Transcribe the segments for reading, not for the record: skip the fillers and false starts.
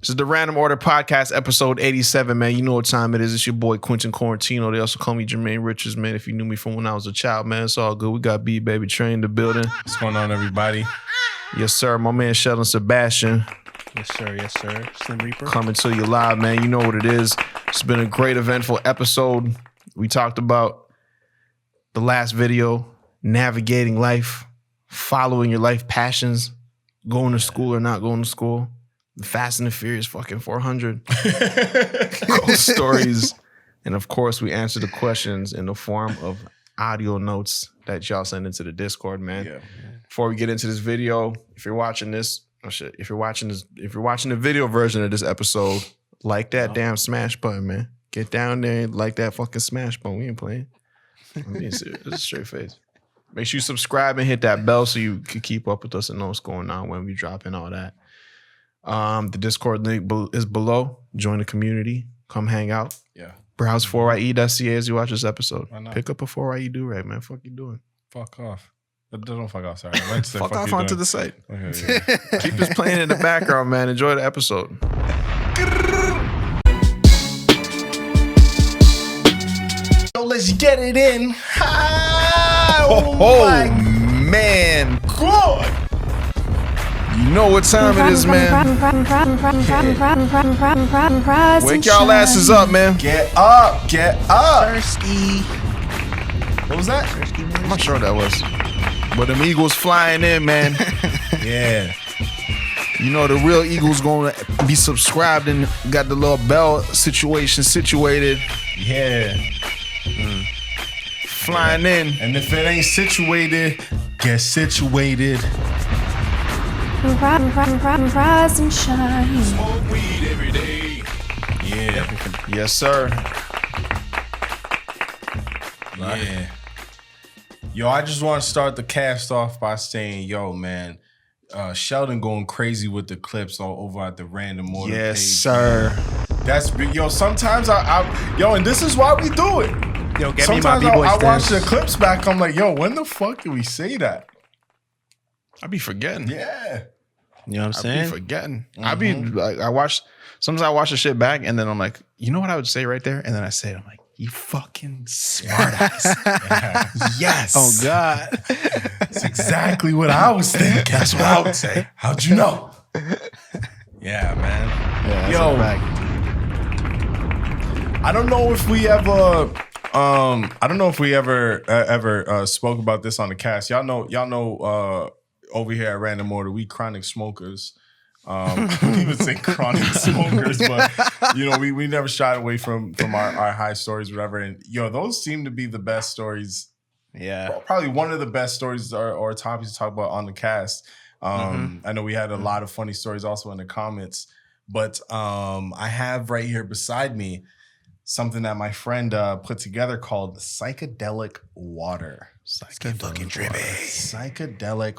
This is the Random Order Podcast, episode 87, man. You know what time it is. It's your boy, Quentin Quarantino. They also call me Jermaine Richards, man. If you knew me from when I was a child, man, it's all good. We got B Baby Train in the building. What's going on, everybody? Yes, sir. My man, Sheldon Sebastian. Yes, sir. Yes, sir. Slim Reaper. Coming to you live, man. You know what it is. It's been a great, eventful episode. We talked about the last video, navigating life, following your life passions, going to school or not going to school. Fast and the Furious fucking 400 ghost stories. And of course, we answer the questions in the form of audio notes that y'all send into the Discord, man. Yeah. Before we get into this video, if you're watching this, if you're watching the video version of this episode, like that damn smash button, man. Get down there and like that fucking smash button. We ain't playing. I'm being serious. It's a straight face. Make sure you subscribe and hit that bell so you can keep up with us and know what's going on when we drop in all that. The Discord link is below. Join the community. Come hang out. Yeah. Browse 4ie.ca as you watch this episode. Pick up a 4ie do-rag, man. Fuck you doing? Fuck off. Don't fuck off. Sorry. Fuck off onto the site. Okay, yeah. Keep this playing in the background, man. Enjoy the episode. So let's get it in. Oh man. God. You know what time it is, man. Wake y'all asses up, man. Get up. Get up. Thirsty. What was that? I'm not sure what that was. But them Eagles flying in, man. Yeah. You know the real Eagles gonna be subscribed and got the little bell situation situated. Yeah. Flying in. And if it ain't situated, get situated. Rise and shine. Smoke weed every day. Yeah. Yes, sir. Yeah. Yo, I just want to start the cast off by saying, yo, man, Sheldon going crazy with the clips all over at the Random Order page. Yes, sir. Man. That's big. Yo, sometimes yo, and this is why we do it. Yo, get sometimes me my B-boy I watch stance. the clips back, I'm like, yo, when the fuck did we say that? I be forgetting. Yeah. You know what I'm saying? I be forgetting. I be like, sometimes I watch the shit back and then I'm like, you know what I would say right there? And then I say it, I'm like, you fucking smart ass. Yeah. Yes. Oh, God. That's exactly what I was thinking. That's what I would say. How'd you know? Yeah, man. Yeah, yo, I don't know if we ever spoke about this on the cast. Y'all know over here at Random Order, we chronic smokers. We would say chronic smokers, but you know, we never shied away from our high stories, whatever. And yo, those seem to be the best stories. Yeah. Probably one of the best stories or topics to talk about on the cast. I know we had a lot of funny stories also in the comments, but I have right here beside me something that my friend put together called psychedelic water. Psychedelic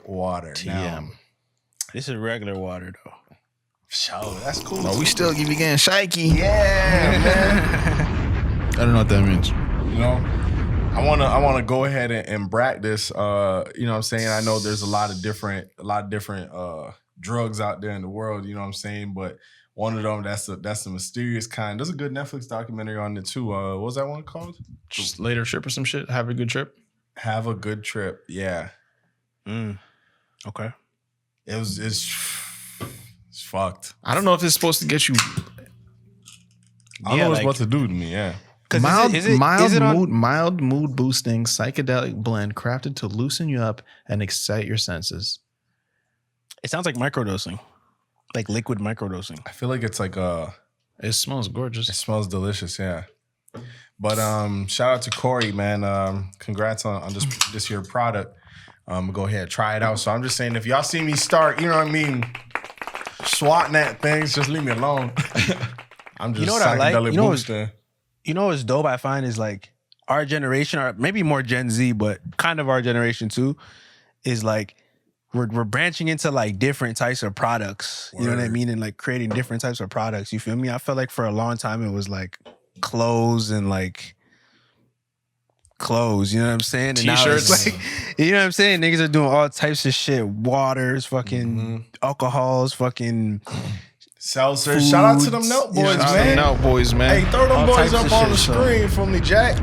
water. TM. Now, This is regular water, though. that's cool. Oh, we still give you getting shaky. Yeah, man. I don't know what that means. You know, I wanna go ahead and brag this. You know what I'm saying? I know there's a lot of different drugs out there in the world, you know what I'm saying? But one of them that's the mysterious kind. There's a good Netflix documentary on it too. What was that one called? Just later trip or some shit. Have a good trip. Have a good trip. Yeah. Okay. It's fucked. I don't know if it's supposed to get you I don't know what it's about to do to me, yeah. mild mood boosting psychedelic blend crafted to loosen you up and excite your senses. It sounds like microdosing. Like liquid microdosing. I feel like it's like It smells gorgeous. it smells delicious, yeah. But shout out to Corey, man. Congrats on this here product. Go ahead, try it out. So I'm just saying, if y'all see me start, you know what I mean, swatting at things, just leave me alone. I'm just, you know what I like? Boosting. You know what's dope I find is like our generation, or maybe more Gen Z, but kind of our generation too, is like we're branching into like different types of products. You know what I mean? And like creating different types of products. You feel me? I felt like for a long time it was like clothes and like clothes, you know what I'm saying? And T-shirts. now it's like, you know what I'm saying? Niggas are doing all types of shit. Waters, fucking alcohols, fucking Seltzer. Shout out to them NELK boys, Shout out to man. them NELK boys, man. Hey, throw them All boys types up of on the shit, so. screen for me, Jack.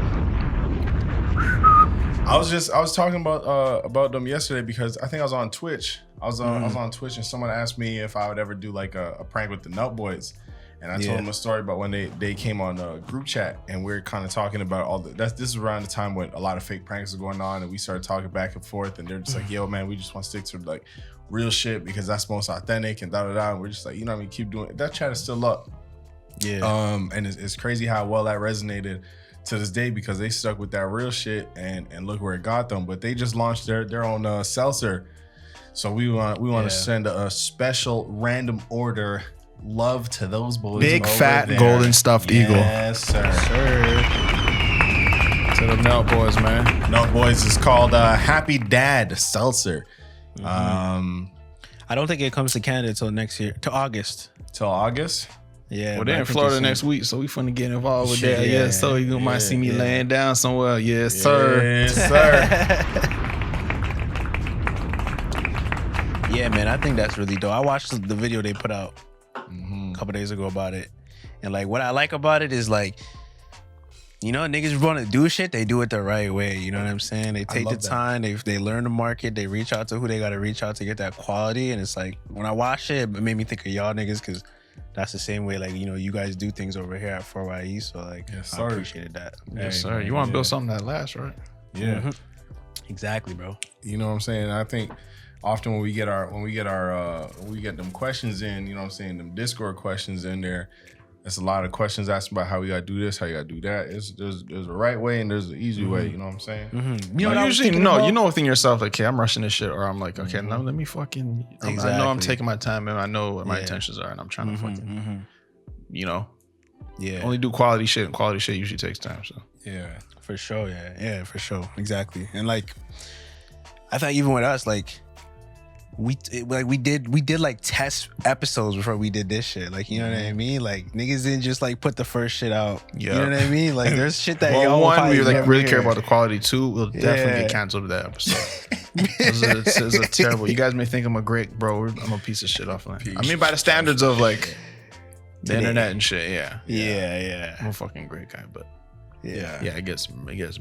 I was talking about them yesterday because I think I was on Twitch. I was on Twitch and someone asked me if I would ever do like a prank with the NELK boys. And I told them a story about when they came on a group chat and we are kind of talking about all this is around the time when a lot of fake pranks were going on and we started talking back and forth and they're just like, yo man, we just want to stick to like real shit because that's most authentic and da. And we're just like, you know what I mean, keep doing it. That chat is still up. Yeah. And it's crazy how well that resonated to this day because they stuck with that real shit and look where it got them. But they just launched their own seltzer. So we want to send a special random order love to those boys. Big over fat there. golden stuffed eagle. Yes, sir. To the NELK boys, man. NELK boys is called Happy Dad Seltzer. I don't think it comes to Canada till next year, to August. Till August. Yeah. Well, they're in Florida next week, so we finna get involved with that. Yeah, so you might see me laying down somewhere. Yes, sir. Yes, sir. Yeah, man, I think that's really dope. I watched the video they put out a couple days ago about it. And like what I like about it is like, you know, niggas want to do shit, they do it the right way. You know what I'm saying? They take the time, they learn the market, they reach out to who they got to reach out to get that quality. And it's like, when I watched it, it made me think of y'all niggas because that's the same way, like, you know, you guys do things over here at 4YE. So like, I appreciated that. Yes, sir. You want to build something that lasts, right? Yeah. Exactly, bro. You know what I'm saying? I think often when we get them questions in, you know what I'm saying, them Discord questions in there, there's a lot of questions asking about how we gotta do this, how you gotta do that. There's a right way and there's an easy way, you know what I'm saying? You know, usually you know within yourself, like, okay, I'm rushing this shit, or I'm like, okay, now let me fucking I know I'm taking my time and I know what my intentions are and I'm trying to fucking you know. Yeah. Only do quality shit, and quality shit usually takes time. So Yeah. For sure, yeah, for sure, exactly. And like, I thought even with us, like, we did like test episodes before we did this shit. Like, you know what I mean? Like, niggas didn't just like put the first shit out. You know what I mean? Like, there's shit that y'all one, we like really care hear. about the quality. Two, we'll definitely get canceled with that episode. It's a terrible. You guys may think I'm a great bro. I'm a piece of shit offline. I mean, by the standards of like the internet and shit. Yeah. I'm a fucking great guy, but it gets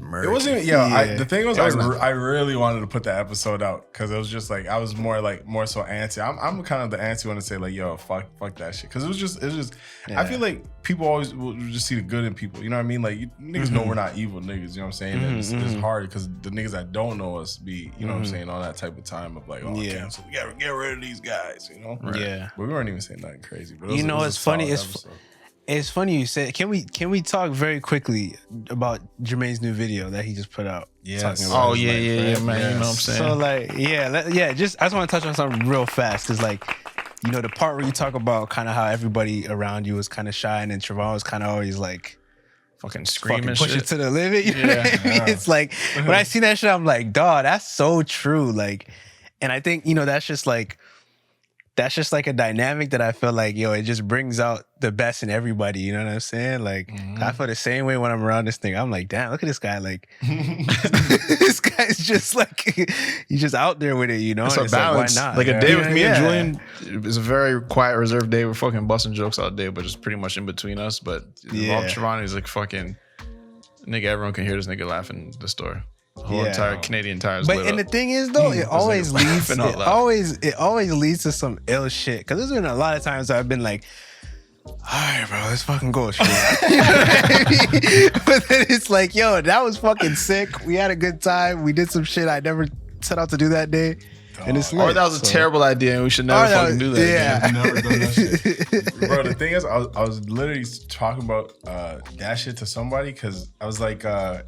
murdered. It wasn't even, the thing was, I really wanted to put the episode out because it was just like, I was more so antsy. I'm kind of the antsy one to say like, yo, fuck that shit. Because it was just, I feel like people always will just see the good in people. You know what I mean? Like, niggas know we're not evil niggas. You know what I'm saying? And it's hard because the niggas that don't know us be, you know what I'm saying, all that type of time of like, cancel. We gotta get rid of these guys, you know? Right. Yeah. But we weren't even saying nothing crazy. But you know, it's funny. It's funny you said. Can we talk very quickly about Jermaine's new video that he just put out? Yes. Oh yeah, man. Yes. You know what I'm saying? So like, just I just want to touch on something real fast because like, you know, the part where you talk about kind of how everybody around you was kind of shy and then Trevaunn was kind of always like fucking screaming, push shit. it to the limit. You know what I mean? It's like when I see that shit, I'm like, dawg, that's so true. Like, and I think, you know, that's just like a dynamic that I feel like, yo, it just brings out the best in everybody. You know what I'm saying? Like, I feel the same way when I'm around this thing. I'm like, damn, look at this guy. Like, this guy's just like, he's just out there with it, you know? It's a balance. Like, why not? Like a day with me and Julian is a very quiet, reserved day. We're fucking busting jokes all day, but it's pretty much in between us. But Trevaunn is like fucking, nigga, everyone can hear this nigga laughing at the store. The whole entire Canadian Tire is lit and up. the thing is though, it always leads to some ill shit. Cause there's been a lot of times I've been like, all right, bro, let's fucking go. You know what I mean? But then it's like, yo, that was fucking sick. We had a good time. We did some shit I never set out to do that day. And it's lit, or that was a terrible idea and we should never fucking do that. Yeah. I've never done that shit. Bro, the thing is, I was literally talking about that shit to somebody because I was like, I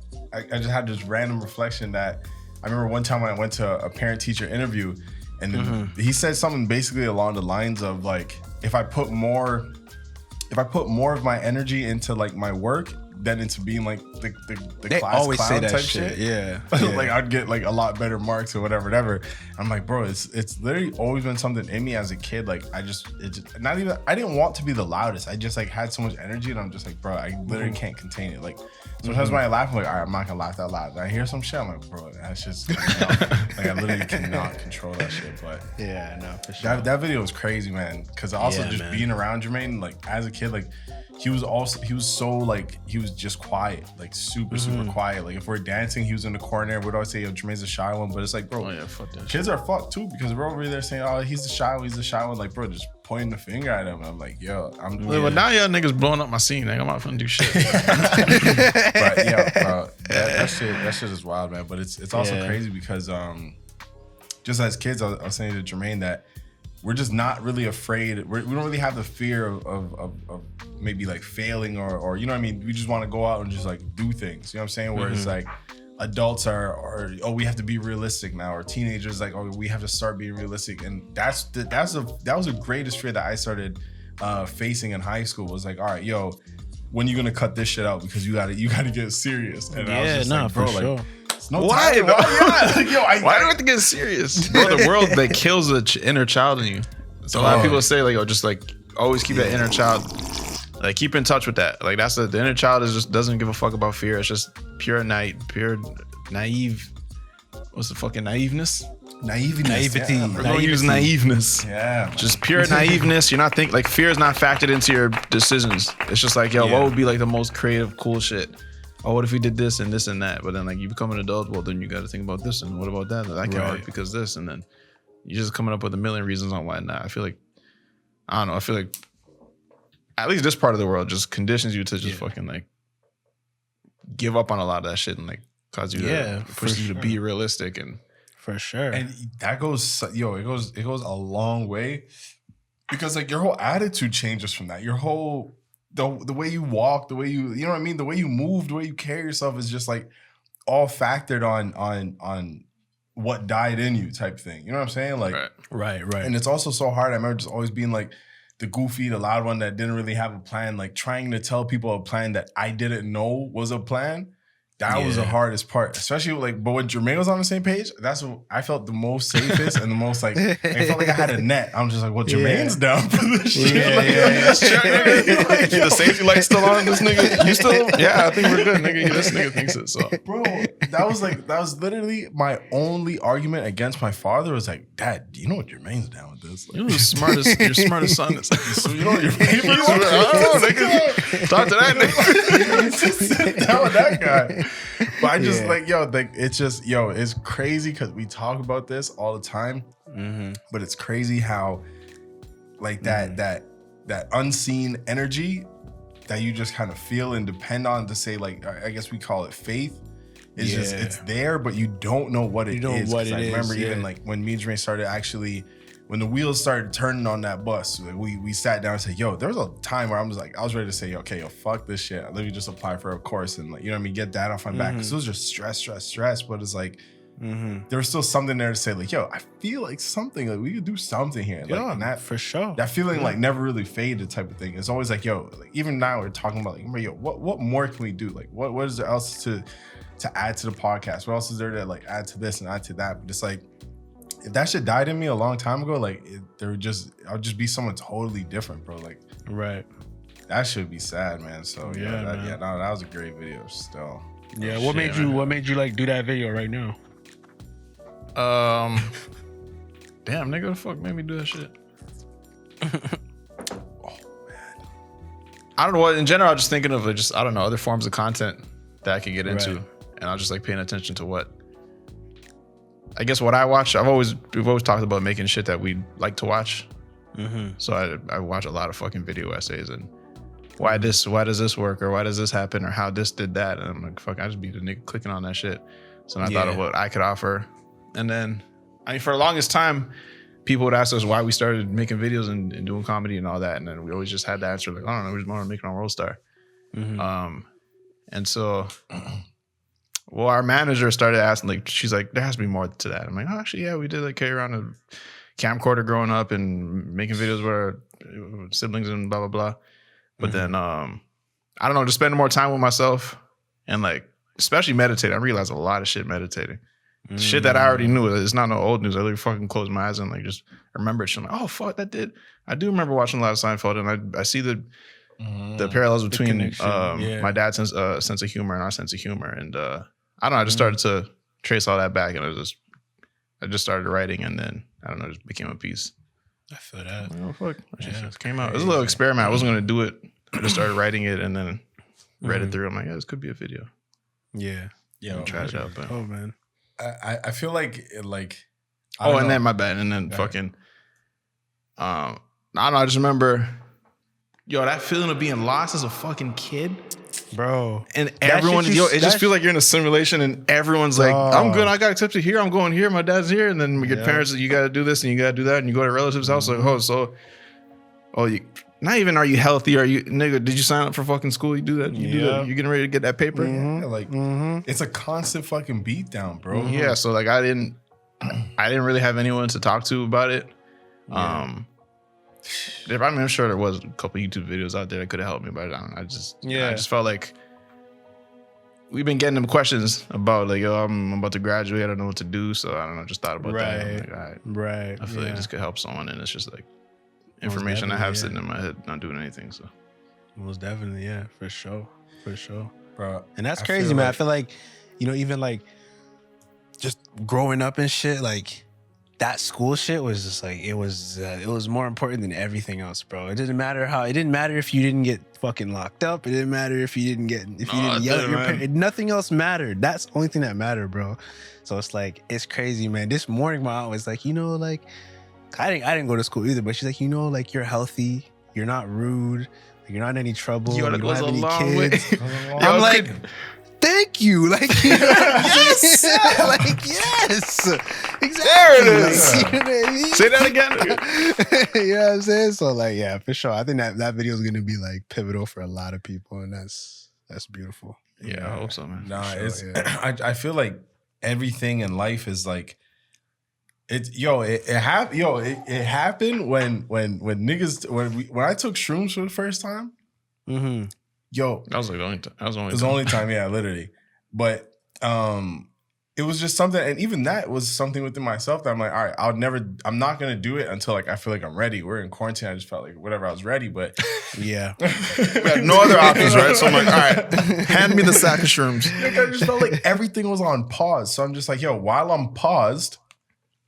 just had this random reflection that I remember one time when I went to a parent-teacher interview and he said something basically along the lines of like, if I put more of my energy into like my work, then into being like the They class always clown say that type shit. shit. Yeah. Like I'd get like a lot better marks or whatever. I'm like, bro, it's literally always been something in me as a kid. Like I didn't want to be the loudest. I just like had so much energy and I'm just like, bro, I literally can't contain it. Like sometimes when I laugh, I'm like, all right, I'm not gonna laugh that loud. And I hear some shit, I'm like, bro, that's just like I literally cannot control that shit. But Yeah, no, for sure. that video was crazy, man. Because also Yeah, just man. being around Jermaine, like as a kid, like he was so like he was just quiet, like super quiet. Like if we're dancing, he was in the corner. We'd always say, yo, Jermaine's a shy one, but it's like, bro, Oh yeah, fuck that. kids are fucked too because we're over there saying, oh, he's the shy one. Like, bro, just pointing the finger at him. And I'm like, yo, But now y'all niggas blowing up my scene. Like, I'm not finna do shit. But yeah, bro, that shit is wild, man. But it's also crazy because just as kids, I was saying to Jermaine that we're just not really afraid. We don't really have the fear of maybe like failing or you know what I mean. We just want to go out and just like do things. You know what I'm saying? Where it's like adults are oh, we have to be realistic now, or teenagers like, oh, we have to start being realistic. And that was the greatest fear that I started facing in high school. Was like, all right, yo, when you gonna cut this shit out because you gotta get serious. And I was just like, bro, like. No Why? time. Why do we have to get serious? Bro, the world that kills the inner child in you. So a lot of people say like, oh, just like always keep that inner child. Like keep in touch with that. Like that's the inner child is just doesn't give a fuck about fear. It's just pure naive. What's the fucking naiveness? Naivety. Yeah, We're gonna use naiveness. yeah. Just pure naiveness. You're not think like fear is not factored into your decisions. It's just like, yo, what would be like the most creative, cool shit? Oh, what if we did this and this and that? But then like you become an adult, well then you got to think about this and what about that? That can't work because this, and then you're just coming up with a million reasons on why not. I feel like at least this part of the world just conditions you to just fucking like give up on a lot of that shit and like cause you to push you to be realistic and for sure. And that goes, it goes a long way because like your whole attitude changes from that. Your whole the way you walk, the way you know what I mean, the way you move, the way you carry yourself is just like all factored on what died in you type thing. You know what I'm saying? Like right. And it's also so hard. I remember just always being like the goofy, the loud one that didn't really have a plan, like trying to tell people a plan that I didn't know was a plan. That was the hardest part, especially like, but when Jermaine was on the same page, that's what I felt the most safest and the most like, I felt like I had a net. I'm just like, well, Jermaine's down for this shit. The safety light still on this nigga. You still? Yeah, I think we're good, nigga. This nigga thinks it. So, bro, that was literally my only argument against my father. Was like, Dad, do you know what Jermaine's down with this? Like, you know your smartest son is. so you know what your favorite one? I don't know, nigga. Talk to that nigga. Sit down with that guy. But I just like, yo, like it's just, yo, it's crazy because we talk about this all the time. But it's crazy how like that unseen energy that you just kind of feel and depend on to say, like, I guess we call it faith. It's just, it's there, but you don't know what it is. I remember even like when me and Jermaine started actually, when the wheels started turning on that bus, like we sat down and said, yo, there was a time where I was ready to say, okay, yo, fuck this shit. Let me just apply for a course and like, you know what I mean, get that off my back. Cause it was just stress. But it's like, there was still something there to say, like, yo, I feel like something, like we could do something here. Like, and that for sure. That feeling like never really faded type of thing. It's always like, yo, like even now we're talking about like, yo, what more can we do? Like, what is there else to add to the podcast? What else is there to like add to this and add to that? But it's like, if that shit died in me a long time ago, like I'll just be someone totally different, bro. Like, that should be sad, man. So that was a great video still. Yeah, what made you like do that video right now? Damn, nigga, the fuck made me do that shit? Oh man, I don't know what. In general, I'm just thinking of just I don't know other forms of content that I could get into, and I'm just like paying attention to what. I guess what I watch, we've always talked about making shit that we like to watch. So I watch a lot of fucking video essays and why does this work or why does this happen or how this did that, and I'm like, fuck, I just be the nigga clicking on that shit. So I thought of what I could offer, and then I mean for the longest time, people would ask us why we started making videos and doing comedy and all that, and then we always just had the answer like, I don't know, we just want to make it on Worldstar. And so. Well, our manager started asking, like, she's like, there has to be more to that. I'm like, oh, actually, yeah, we did like carry around a camcorder growing up and making videos with our siblings and blah, blah, blah. But then I don't know, just spending more time with myself and like, especially meditating. I realized a lot of shit meditating. Shit that I already knew. It's not no old news. I literally fucking close my eyes and like just remember it. I'm like, oh fuck, that did. I do remember watching a lot of Seinfeld, and I see the parallels between my dad's sense of humor and our sense of humor. And I don't know, I just started to trace all that back, and I just started writing, and then I don't know, it just became a piece. I feel that. Oh fuck, it just came out. It was a little experiment. I wasn't gonna do it. I just started writing it, and then read it through. I'm like, yeah, this could be a video. Yeah. Try it out. But Oh man. I feel like then my bad, and then fucking I don't know, I just remember that feeling of being lost as a fucking kid, bro. and everyone it just feels like you're in a simulation, and everyone's like, I'm good, I got accepted here, I'm going here, my dad's here, and then your parents, you got to do this and you got to do that, and you go to a relative's house, like, you not even are you healthy, are you, nigga, did you sign up for fucking school, you do that, you do that, you getting ready to get that paper. It's a constant fucking beat down, bro. Yeah, so like I didn't really have anyone to talk to about it. I'm sure there was a couple YouTube videos out there that could have helped me, but I just felt like we've been getting them questions about like, I'm about to graduate, I don't know what to do, so I don't know, just thought about that. I'm like, all right. I feel like this could help someone, and it's just like information I have sitting in my head, not doing anything. So most definitely, yeah, for sure, bro. And that's crazy, man. I feel like, even like just growing up and shit, like that school shit was just like it was more important than everything else, bro. It didn't matter if you didn't get fucking locked up. It didn't matter if you didn't yell at your parents. Nothing else mattered. That's the only thing that mattered, bro. So it's like, it's crazy, man. This morning my aunt was like, like, I didn't go to school either, but she's like, like, you're healthy, you're not rude, like, you're not in any trouble, you don't have any kids. I'm like, thank you. Like, yes. Like, yes. Exactly. There it is. Like, you know what I mean? Say that again. You know what I'm saying? So like, yeah, for sure. I think that video is gonna be like pivotal for a lot of people, and that's beautiful. Yeah, I hope so, man. Nah, I feel like everything in life is like, it happened when niggas when I took shrooms for the first time. Mm-hmm. That was like the only time. It was the only time, yeah, literally. But it was just something, and even that was something within myself that I'm like, all right, I'm not gonna do it until like I feel like I'm ready. We're in quarantine. I just felt like whatever, I was ready, but yeah, we had no other options, right? So I'm like, all right, hand me the sack of shrooms. Like, I just felt like everything was on pause. So I'm just like, while I'm paused,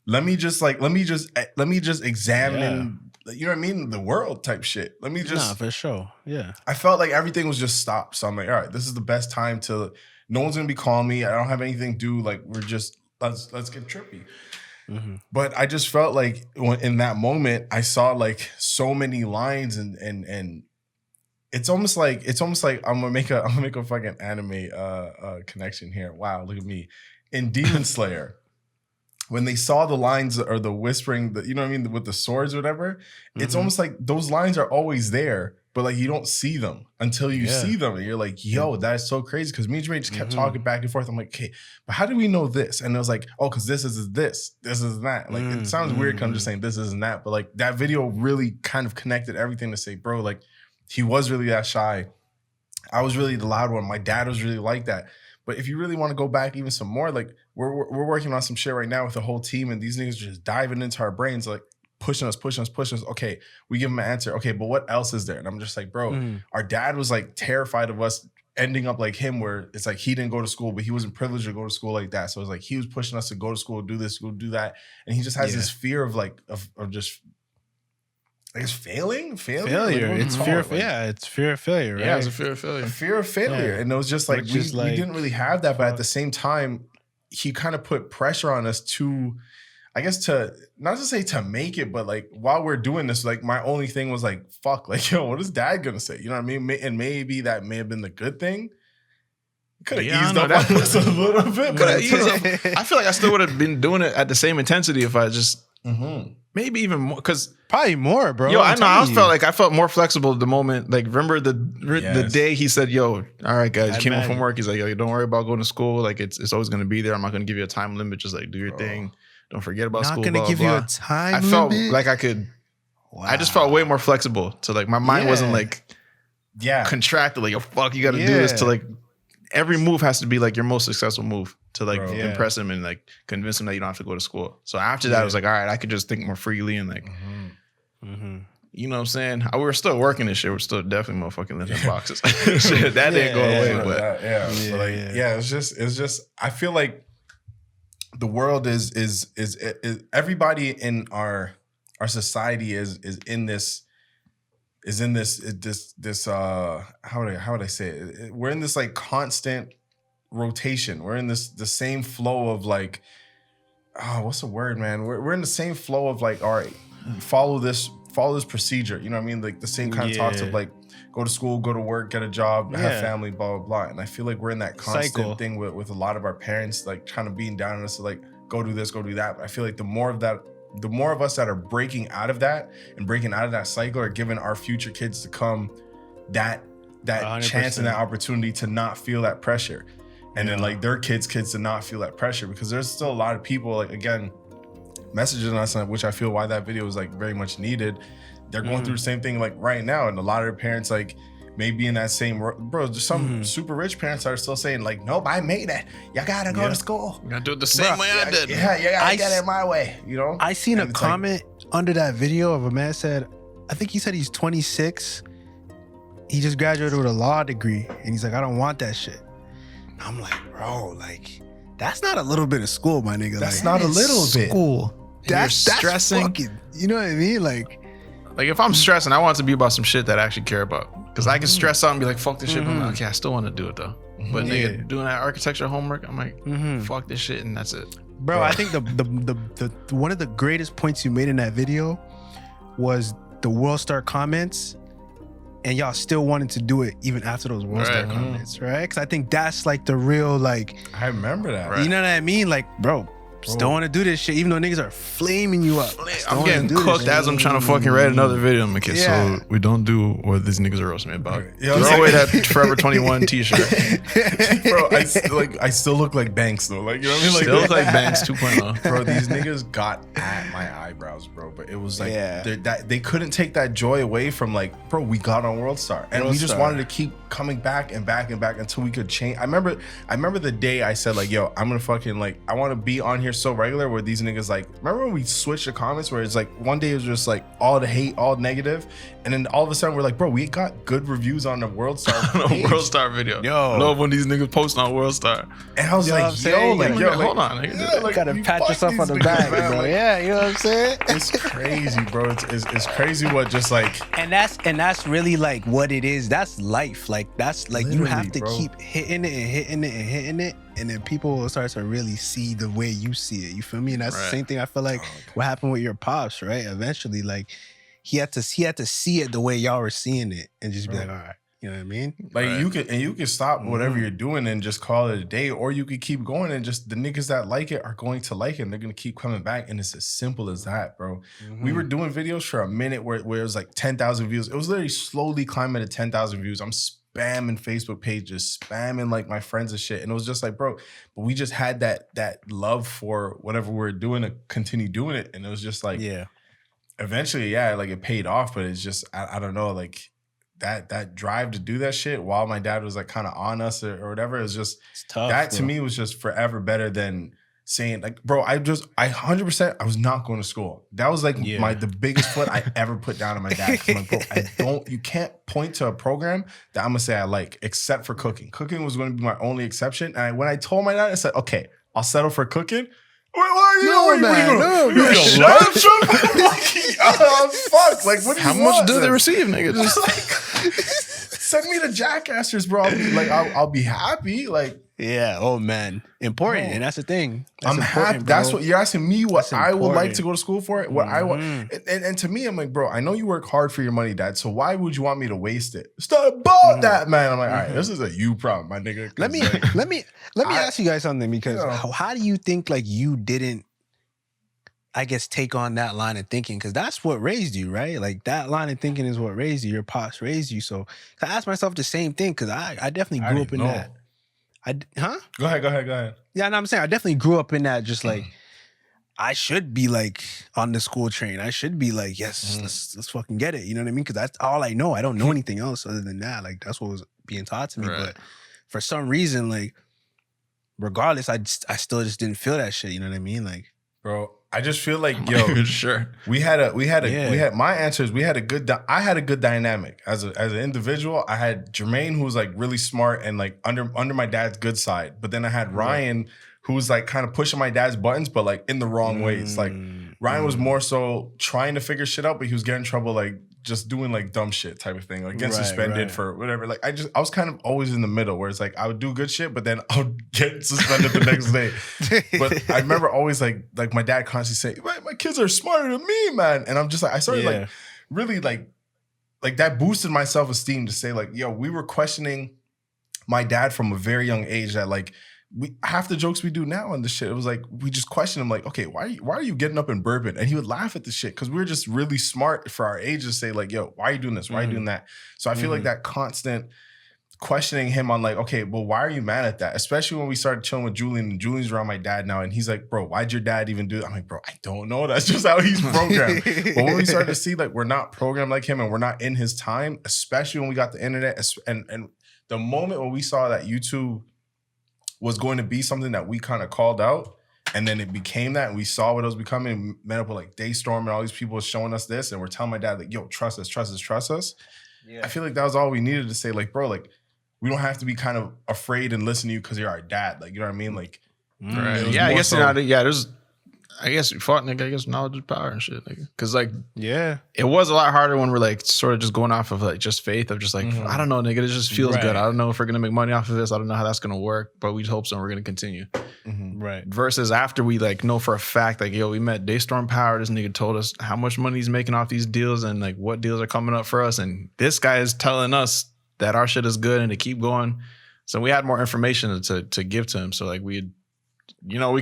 let me just examine, you know what I mean, the world type shit. Let me just, for sure, yeah. I felt like everything was just stopped. So I'm like, all right, this is the best time to. No one's gonna be calling me. I don't have anything to do. Like, we're just let's get trippy. Mm-hmm. But I just felt like in that moment, I saw like so many lines, and it's almost like I'm gonna make a fucking anime connection here. Wow, look at me. In Demon Slayer, when they saw the lines or the whispering, you know what I mean, with the swords or whatever, it's almost like those lines are always there. But like, you don't see them until you see them, and you're like, "Yo, that is so crazy." Because me and Jermaine just kept talking back and forth. I'm like, "Okay, but how do we know this?" And it was like, "Oh, because this is that." Like, it sounds weird because I'm just saying this isn't that, but like that video really kind of connected everything to say, bro, like he was really that shy. I was really the loud one. My dad was really like that. But if you really want to go back even some more, like we're working on some shit right now with the whole team, and these niggas just diving into our brains, like. Pushing us. Okay, we give him an answer. Okay, but what else is there? And I'm just like, bro, our dad was like terrified of us ending up like him, where it's like he didn't go to school, but he wasn't privileged to go to school like that. So it's like he was pushing us to go to school, do this, go do that, and he just has this fear of like of just, I guess, failure. Like, it's fear. It's fear of failure. Right? Yeah, it's a fear of failure. Fear of failure, and it was just like we didn't really have that, but at the same time, he kind of put pressure on us to. I guess to not to say to make it, but like while we're doing this, like my only thing was like, fuck, like, yo, what is dad gonna say? You know what I mean? And maybe that may have been the good thing. Could have eased up on us a little bit, but I feel like I still would have been doing it at the same intensity if I just maybe even more, because probably more, bro. Yo, I know. I felt more flexible the moment. Like, remember the day he said, "Yo, all right, guys, you came home from work." He's like, "Yo, don't worry about going to school. Like, it's always gonna be there. I'm not gonna give you a time limit. Just like do your thing." Don't forget about school. Not gonna give you a time limit. I felt like I could. Wow. I just felt way more flexible. So like my mind wasn't like contracted like, fuck, you got to do this to like, every move has to be like your most successful move to like impress him and like convince him that you don't have to go to school. So after that, I was like, all right, I could just think more freely and like, you know what I'm saying? We were still working this shit. We're still definitely motherfucking lifting boxes. Shit, that didn't go away, but it's just. I feel like the world is everybody in our society is in this. How would I say it? We're in this like constant rotation. We're in the same flow of like, what's the word, man? We're in the same flow of like, all right, follow this procedure. You know what I mean? Like the same kind of talks of like, go to school, go to work, get a job, have family, blah, blah, blah. And I feel like we're in that constant thing with a lot of our parents, like trying to beat down on us to like, go do this, go do that. But I feel like the more of us that are breaking out of that and breaking out of that cycle are giving our future kids to come that 100%. Chance and that opportunity to not feel that pressure. And then like their kids to not feel that pressure, because there's still a lot of people like, again, messaging us, which I feel why that video is like very much needed. They're going through the same thing like right now. And a lot of their parents like maybe in that same, bro, there's some super rich parents that are still saying like, nope, I made it. You gotta go to school. You gotta do it the same way I did. Yeah, you gotta get it my way, you know? I seen a comment under that video of a man said, I think he said he's 26. He just graduated with a law degree. And he's like, I don't want that shit. And I'm like, bro, like, that's not a little bit of school, my nigga. That's like, not a little bit. School. That's stressing. fucking, you know what I mean? Like if I'm stressing, I want it to be about some shit that I actually care about. Because I can stress out and be like, fuck this shit. But I'm like, okay, I still want to do it though. But nigga, doing that architecture homework, I'm like, fuck this shit, and that's it. Bro, I think the one of the greatest points you made in that video was the Worldstar Comments, and y'all still wanted to do it even after those Worldstar Comments, right? Because I think that's like the real, like, I remember that. You know what I mean? Like, bro, still want to do this shit, even though niggas are flaming you up. I'm getting cooked as I'm trying to fucking write another video. I'm like, okay, so we don't do what these niggas are roasting me about. Throw away that Forever 21 t-shirt. Bro, I still look like Banks though. Like, you know what I mean? Like, still look like Banks 2.0. Bro, these niggas got at my eyebrows, bro. But it was like, they couldn't take that joy away from like, bro, we got on Worldstar. And we just wanted to keep coming back and back and back until we could change. I remember the day I said like, yo, I'm gonna fucking like, I want to be on here so regular where these niggas like, remember when we switched the comments where it's like one day it was just like all the hate, all negative, and then all of a sudden we're like, bro, we got good reviews on the Worldstar Worldstar video. Yo, love when these niggas post on Worldstar. And I was like, hold on, nigga. You gotta pat yourself on the back, bro. Like, yeah, you know what I'm saying? It's crazy, bro. It's crazy what just like, and that's really like what it is. That's life. Like that's like you have to keep hitting it and hitting it and hitting it, and then people will start to really see the way you see it. You feel me? And that's the same thing I feel like what happened with your pops, right? Eventually, like he had to see it the way y'all were seeing it, and just be like, all right, you know what I mean? Like you can stop whatever you're doing and just call it a day, or you could keep going and just the niggas that like it are going to like it, and they're gonna keep coming back, and it's as simple as that, bro. We were doing videos for a minute where it was like 10,000 views. It was literally slowly climbing to 10,000 views. I'm spamming Facebook pages, spamming like my friends and shit, and it was just like, bro, but we just had that love for whatever we're doing to continue doing it, and it was just like, eventually, like it paid off, but it's just I don't know, like that drive to do that shit while my dad was like kind of on us or whatever. It was just tough, that to me was just forever better than saying like, bro, I 100% I was not going to school. That was like the biggest foot I ever put down on my dad. I'm like, bro, you can't point to a program that I'm gonna say I like, except for cooking. Cooking was going to be my only exception. And when I told my dad, I said, okay, I'll settle for cooking. Wait, what are you doing? You fuck. Like, what do you How much do they receive, nigga? Just like, send me to Jackassers, bro. I'll be happy. Like, yeah. Oh man, important, and that's the thing. I'm happy. That's what you're asking me. What I would like to go to school for. What I want, and to me, I'm like, bro, I know you work hard for your money, Dad. So why would you want me to waste it? Stop about that, man. I'm like, all right, this is a you problem, my nigga. Let me ask you guys something, because how do you think like you didn't, I guess, take on that line of thinking? Because that's what raised you, right? Like that line of thinking is what raised you. Your pops raised you. So I asked myself the same thing, because I definitely grew up in that. Go ahead. Yeah, no, I'm saying I definitely grew up in that. Just like I should be like on the school train. I should be like, yes, let's fucking get it. You know what I mean? Because that's all I know. I don't know anything else other than that. Like that's what was being taught to me. Right. But for some reason, like regardless, I still just didn't feel that shit. You know what I mean? Like, bro, I just feel like I'm not even sure. we had my answers. I had a good dynamic as an individual. I had Jermaine, who was like really smart and like under my dad's good side, but then I had Ryan, who was like kind of pushing my dad's buttons, but like in the wrong ways. Like Ryan was more so trying to figure shit out, but he was getting in trouble like just doing like dumb shit type of thing, like getting suspended for whatever. Like I was kind of always in the middle where it's like I would do good shit, but then I would get suspended the next day. But I remember always like my dad constantly saying, my kids are smarter than me, man. And I'm just like, I started like really like that boosted my self-esteem to say like, yo, we were questioning my dad from a very young age that like, half the jokes we do now on this shit, it was like we just question him like, okay, why are you getting up in bourbon? And he would laugh at the shit because we were just really smart for our age to say like, yo, why are you doing this? Why are you doing that? So I feel like that constant questioning him on like, okay, well, why are you mad at that? Especially when we started chilling with Julian and Julian's around my dad now, and he's like, bro, why'd your dad even do it? I'm like, bro, I don't know. That's just how he's programmed. But when we started to see like we're not programmed like him and we're not in his time, especially when we got the internet, and the moment when we saw that YouTube was going to be something that we kind of called out, and then it became that, and we saw what it was becoming, met up with like Daystorm and all these people showing us this, and we're telling my dad like, yo, trust us. Yeah. I feel like that was all we needed to say, like, bro, like, we don't have to be kind of afraid and listen to you because you're our dad. Like, you know what I mean? Like, Yeah, I guess there's, I guess fuck nigga, I guess knowledge is power and shit, nigga. Cause like, it was a lot harder when we're like sort of just going off of like just faith of just like, I don't know, nigga, it just feels good. I don't know if we're gonna make money off of this. I don't know how that's gonna work, but we hope so. And we're gonna continue. Right. Versus after we like know for a fact, like, yo, we met Daystorm Power. This nigga told us how much money he's making off these deals and like what deals are coming up for us. And this guy is telling us that our shit is good and to keep going. So we had more information to give to him. So like we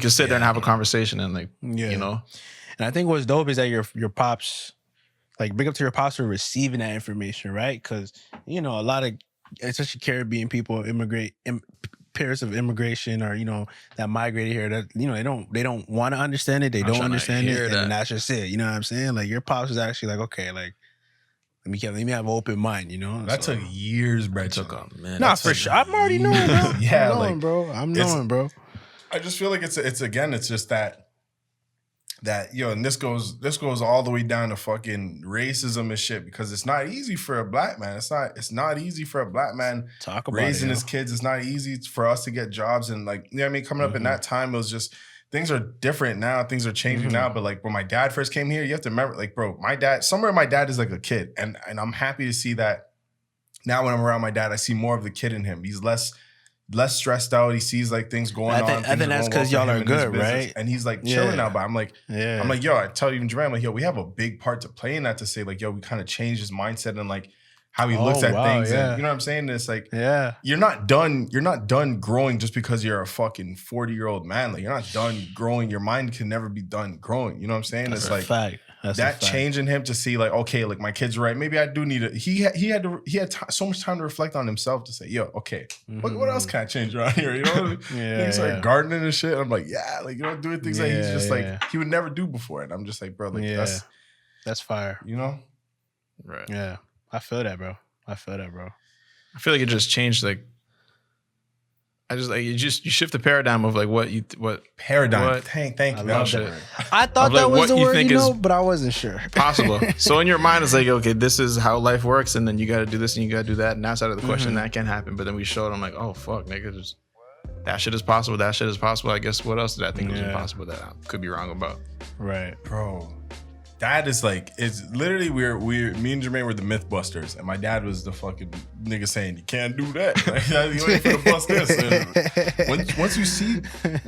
could sit there and have a conversation and like, you know. And I think what's dope is that your pops, like big up to your pops for receiving that information, right? Because, you know, a lot of, especially Caribbean people, parents of immigration or, you know, that migrated here, that, you know, they don't want to understand it. They don't understand it. And that's just it. You know what I'm saying? Like your pops was actually like, okay, like, let me have an open mind, you know? That took years, bro. It took a minute. Nah, for sure. I'm already knowing, bro. Yeah, I'm knowing, bro. I just feel like it's just that yo, and this goes all the way down to fucking racism and shit, because it's not easy for a black man. It's not easy for a black man raising his kids. It's not easy for us to get jobs, and like, you know what I mean, coming up in that time, it was just, things are different now, things are changing now. But like when my dad first came here, you have to remember, like, bro, my dad is like a kid, and I'm happy to see that now when I'm around my dad, I see more of the kid in him. He's less stressed out. He sees like things going on. I think that's because y'all are good, right? And he's like chilling out. But I'm like, yo, I tell even Jermaine, I'm like, yo, we have a big part to play in that, to say like, yo, we kind of changed his mindset and like how he looks at things. And, you know what I'm saying? It's like, you're not done growing just because you're a fucking 40-year-old man. Like, you're not done growing. Your mind can never be done growing. You know what I'm saying? That's it's like fact. That change in him to see like, okay, like my kid's right. Maybe I do need it. He had so much time to reflect on himself to say, yo, okay, what else can I change around here? You know, he started gardening and shit. I'm like, like, you know, doing things that he's just like he would never do before. And I'm just like, bro, like that's fire. You know, right? Yeah, I feel that, bro. I feel like it just changed. Like, I just like you shift the paradigm of like what paradigm. Thank you. I thought that was the word, you know, but I wasn't sure. Possible. So in your mind, it's like, okay, this is how life works, and then you got to do this and you got to do that, and outside of the question, that can happen. But then we showed them like, oh fuck, nigga, that shit is possible. That shit is possible. I guess what else did I think was impossible that I could be wrong about? Right, bro. That is like, it's literally me and Jermaine were the Mythbusters, and my dad was the fucking nigga saying you can't do that. Like, you ain't finna bust this. And once you see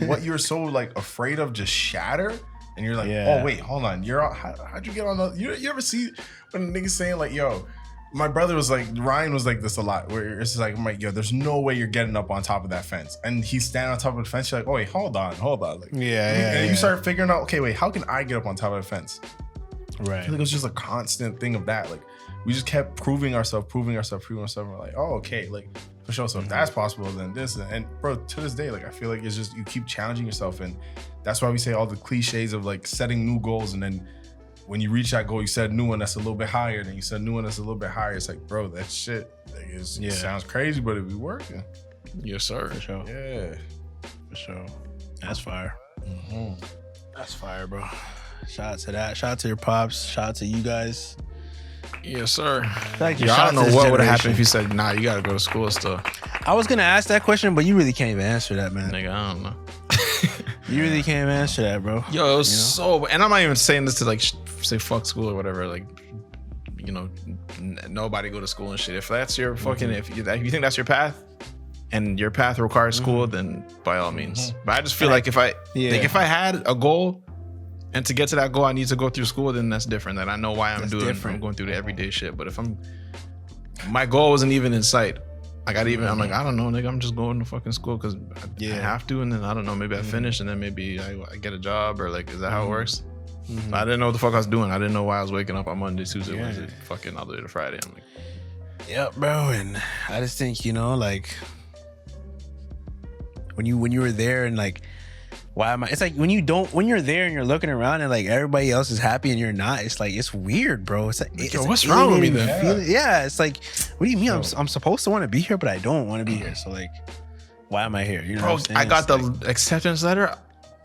what you're so like afraid of just shatter, and you're like, oh wait, hold on, how'd you get on the? You ever see when the nigga saying like, yo, my brother was like, Ryan was like this a lot, where it's like, I'm like, yo, there's no way you're getting up on top of that fence, and he's standing on top of the fence. You're like, oh wait, hold on, like, and you start figuring out, okay, wait, how can I get up on top of the fence? Right. I feel like it was just a constant thing of that. Like, we just kept proving ourselves. And we're like, oh, okay. Like, For sure. So if that's possible, then this. And bro, to this day, like I feel like it's just you keep challenging yourself, and that's why we say all the cliches of like setting new goals, and then when you reach that goal, you set a new one that's a little bit higher, then you set a new one that's a little bit higher. It's like, bro, that shit like it sounds crazy, but it be working. Yes, sir. For sure. Yeah. For sure. That's fire. Mm-hmm. That's fire, bro. Shout out to that. Shout out to your pops. Shout out to you guys. Yes, sir. Thank you. Yo, I Shout don't out to know this what would have happened generation. if you said, nah, you got to go to school still. I was gonna ask that question, but you really can't even answer that, man. Nigga, I don't know. You really can't even answer that, bro. Yo, it was so, and I'm not even saying this to like say fuck school or whatever. Like, you know, nobody go to school and shit. If that's your fucking, if you think that's your path, and your path requires school, then by all means. But I just feel like if I had a goal, and to get to that goal, I need to go through school, then that's different. That I know why I'm going through the everyday shit. But if my goal wasn't even in sight. Like I'm like, I don't know, nigga. I'm just going to fucking school because I have to, and then I don't know, maybe I finish, and then maybe I get a job, or like, is that how it works? I didn't know what the fuck I was doing. I didn't know why I was waking up on Monday, Tuesday, Wednesday, fucking all the way to Friday. I'm like, yep, bro. And I just think, like when you were there and like, why am I? It's like when you're there and you're looking around and like everybody else is happy and you're not. It's like it's weird, bro. It's like, yo, what's wrong with me then? Yeah, it's like, what do you mean? I'm supposed to want to be here, but I don't want to be here. So like, why am I here? You know, bro, what I'm saying? I got It's the acceptance letter.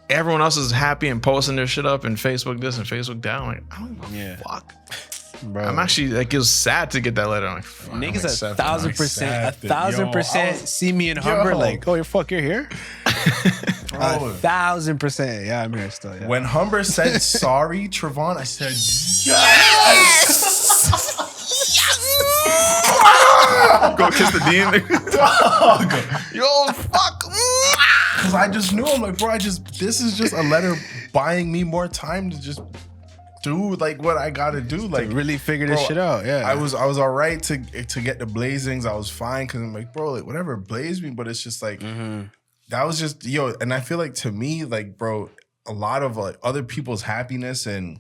Everyone else is happy and posting their shit up and Facebook this and Facebook that. I'm like, I don't give a fuck. Bro. I'm actually like, it was sad to get that letter. I'm like, fuck, Niggas I'm 1,000% see me in Humber like, oh, fuck, you're here? 1,000%. Yeah, I'm here still. Yeah. When Humber said sorry, Trevaunn, I said yes. Go kiss the dean. Dog. Yo, fuck. Because I just knew, I'm like, bro, this is just a letter buying me more time to just do like what I gotta do, like really figure this shit out. Yeah, I was all right to get the blazings. I was fine because I'm like, bro, like whatever blazed me, but it's just like that was just and I feel like to me, like, bro, a lot of like other people's happiness and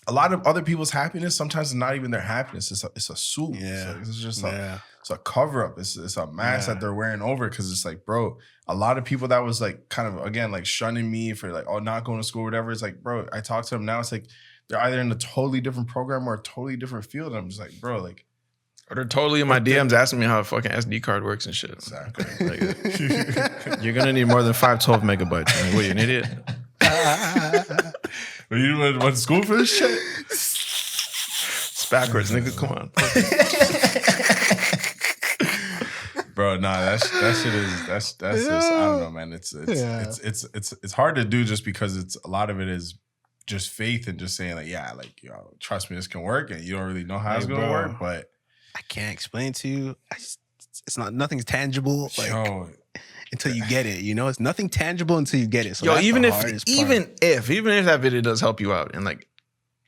a lot of other people's happiness sometimes is not even their happiness. It's a suit. Yeah, it's just it's a cover up. It's a mask that they're wearing over because it's like, bro, a lot of people that was like kind of again like shunning me for like not going to school or whatever. It's like, bro, I talk to them now. It's like they're either in a totally different program or a totally different field. And I'm just like, bro, like, or they're totally in my DMs asking me how a fucking SD card works and shit. Exactly. Like, you're gonna need more than 512 megabytes. Like, what, you an idiot? Are you went to school for this shit? It's backwards, nigga. Come on. Bro, nah, that shit is that's just I don't know, man. It's hard to do just because it's a lot of it is just faith and just saying like, yeah, like, yo, trust me, this can work, and you don't really know how it's gonna work, but I can't explain to you. It's not nothing's tangible like until you get it. You know, it's nothing tangible until you get it. So yo, that's even the if hardest that video does help you out, and like,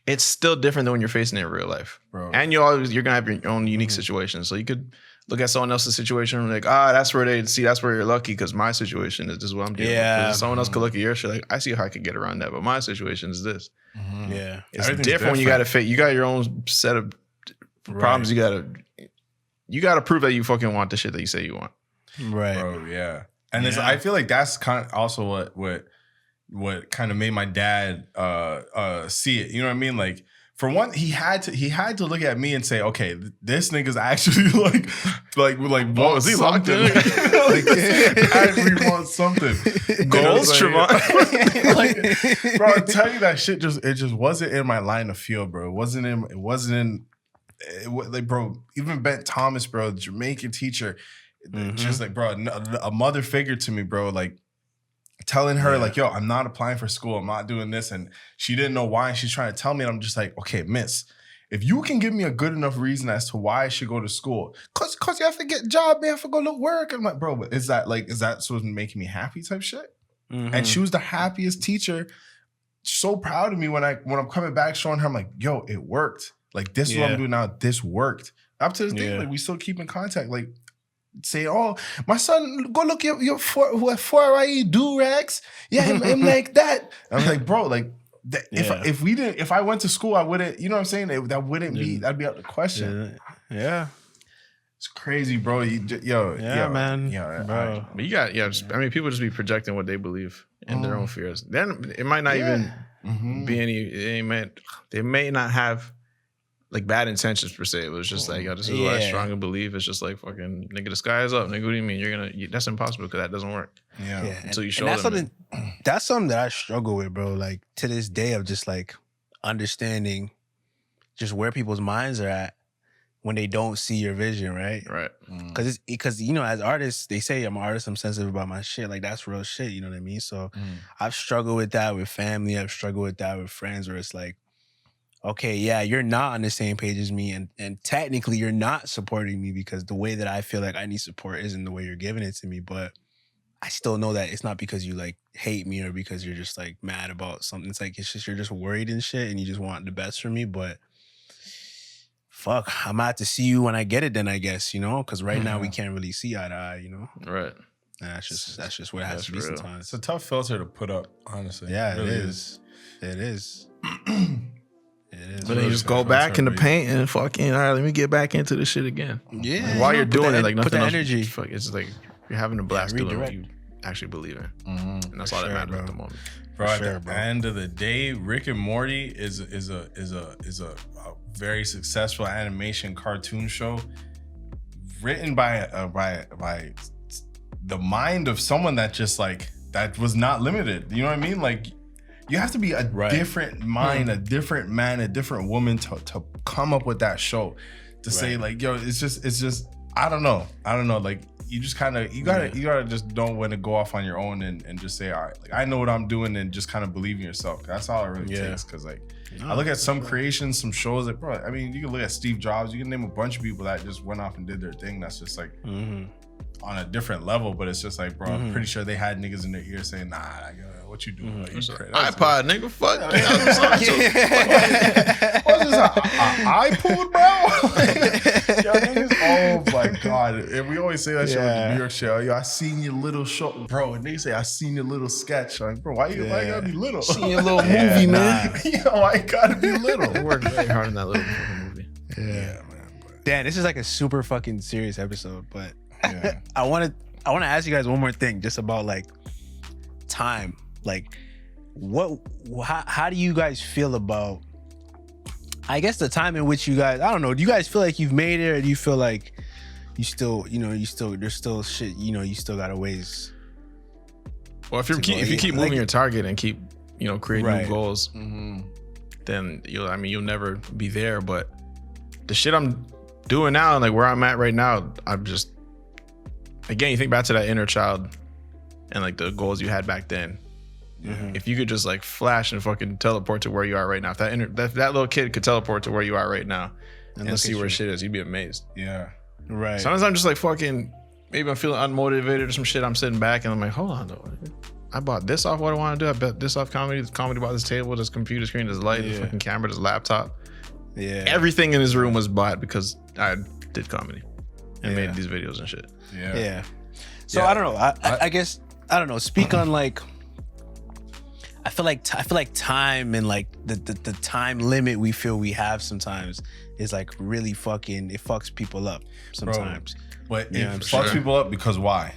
it's still different than when you're facing it in real life, bro. And you're gonna have your own unique situations. So you could look at someone else's situation and like, that's where you're lucky because my situation is this is what I'm dealing with. Someone else could look at your shit like, I see how I could get around that, but my situation is this. Yeah, it's different when you got to fit. You got your own set of problems. You gotta prove that you fucking want the shit that you say you want. Right, bro. Yeah, and I feel like that's kind of also what kind of made my dad see it. You know what I mean? Like, for one, he had to look at me and say, okay, this nigga's actually like what was he locked in? Like, actually wants something. Goals, Trevaunn. Like, bro, I tell you that shit it just wasn't in my line of field, bro. It wasn't in like, bro, even Bent Thomas, bro, the Jamaican teacher, just like, bro, a mother figure to me, bro, like, telling her like, yo, I'm not applying for school. I'm not doing this. And she didn't know why. And she's trying to tell me. And I'm just like, okay, miss, if you can give me a good enough reason as to why I should go to school, cause you have to get a job, man, you have to go to work. I'm like, bro, but is that supposed to make me happy type shit? And she was the happiest teacher. So proud of me when I'm coming back showing her, I'm like, yo, it worked. Like, this is what I'm doing now. This worked. Up to this day, like, we still keep in contact. Like, say, oh, my son, go look at your 4IE do-rags. Yeah, him like that. I'm like, bro, like, if I went to school, I wouldn't, you know what I'm saying? That'd be out of the question. Yeah. It's crazy, bro. Man, bro. But you got, I mean, people just be projecting what they believe and their own fears. Then it might not even be any. They may not have like bad intentions per se. It was just like, yo, this is what I strongly believe. It's just like fucking nigga, the sky is up. Nigga, what do you mean? That's impossible because that doesn't work. Yeah. Until you show that's them. That's something that I struggle with, bro. Like to this day of just like understanding just where people's minds are at when they don't see your vision, right? Right. Because you know, as artists, they say I'm an artist, I'm sensitive about my shit. Like that's real shit, you know what I mean? So I've struggled with that with family. I've struggled with that with friends where it's like, okay, yeah, you're not on the same page as me, and technically you're not supporting me because the way that I feel like I need support isn't the way you're giving it to me. But I still know that it's not because you like hate me or because you're just like mad about something. It's like it's just you're just worried and shit, and you just want the best for me. But fuck, I'm out to see you when I get it. Then I guess, you know, because right now we can't really see eye to eye, you know. Right. And that's just what it has to be real. sometimes. It's a tough filter to put up, honestly. Yeah, really it is. It is. But then you just go back in the paint and fucking, all right, let me get back into this shit again. Yeah. And while you're doing it, like put nothing that else. energy. Fuck, it's just like you're having a blast doing what redirect. you actually believe in. And that's all that matters at the moment. Bro, For at the end of the day, Rick and Morty is a very successful animation cartoon show written by the mind of someone that just like that was not limited. You know what I mean? Like you have to be a different mind, a different man, a different woman to come up with that show. To say like, yo, it's just I don't know. Like you just kind of you gotta just don't want to go off on your own and just say, all right, like I know what I'm doing and just kind of believe in yourself. That's all it really takes. Because like I look at some creations, some shows like, bro, I mean, you can look at Steve Jobs, you can name a bunch of people that just went off and did their thing. That's just like on a different level, but it's just like, bro, I'm pretty sure they had niggas in their ear saying, nah, what you doing? Like, iPod, nigga, fuck. What's this? iPod, bro? Yo, niggas, oh my god! And we always say that shit with the New York show. Yo, I seen your little show, bro. And they say I seen your little sketch. Like, bro, why you gotta be little? Seen your little movie, man. Yo, I gotta be little. I worked very hard on that little movie. Yeah, man. Dan, this is like a super fucking serious episode, but Yeah. I want to ask you guys one more thing, just about like time. Like, how do you guys feel about, I guess, the time in which you guys, I don't know, do you guys feel like you've made it, or do you feel like you still, there's still shit, you still got a ways? Well, if you keep moving your target and keep, creating new goals, then you'll never be there. But the shit I'm doing now, like where I'm at right now, I'm just, again, you think back to that inner child and like the goals you had back then. If you could just like flash and fucking teleport to where you are right now, if that little kid could teleport to where you are right now and see where shit is, you'd be amazed. Yeah. Right. Sometimes I'm just like fucking, maybe I'm feeling unmotivated or some shit. I'm sitting back and I'm like, hold on though. I bought this off what I want to do. I bet this off comedy bought this table, this computer screen, this light, this fucking camera, this laptop. Yeah. Everything in this room was bought because I did comedy and made these videos and shit. Yeah. So I don't know. I guess, I don't know. Speak on like, I feel like time and like the time limit we feel we have sometimes is like really fucking, it fucks people up sometimes. Bro, but it fucks people up because why?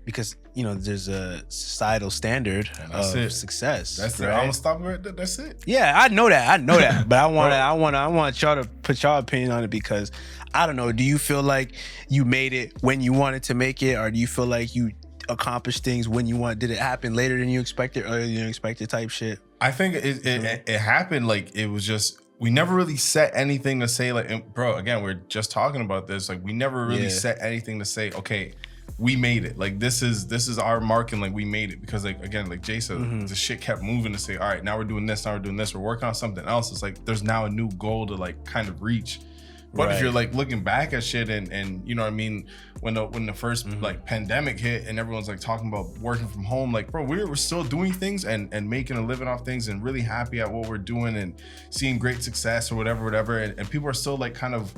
Because there's a societal standard of success. That's it. I'm gonna stop right there. That's it. Yeah, I know that. But I want y'all to put y'all opinion on it, because I don't know. Do you feel like you made it when you wanted to make it, or do you feel like you accomplished things when you want? Did it happen later than you expected, earlier than you expected, type shit? I think it happened like it was just, we never really set anything to say, like, bro, again, we're just talking about this, like we never really set anything to say, okay, we made it, like this is our mark, and like we made it, because like, again, like Jay said, the shit kept moving to say, all right, now we're doing this, we're working on something else. It's like there's now a new goal to like kind of reach. But if you're like looking back at shit and you know what I mean, when the first like pandemic hit and everyone's like talking about working from home, like, bro, we're still doing things and making a living off things and really happy at what we're doing and seeing great success or whatever, and people are still like kind of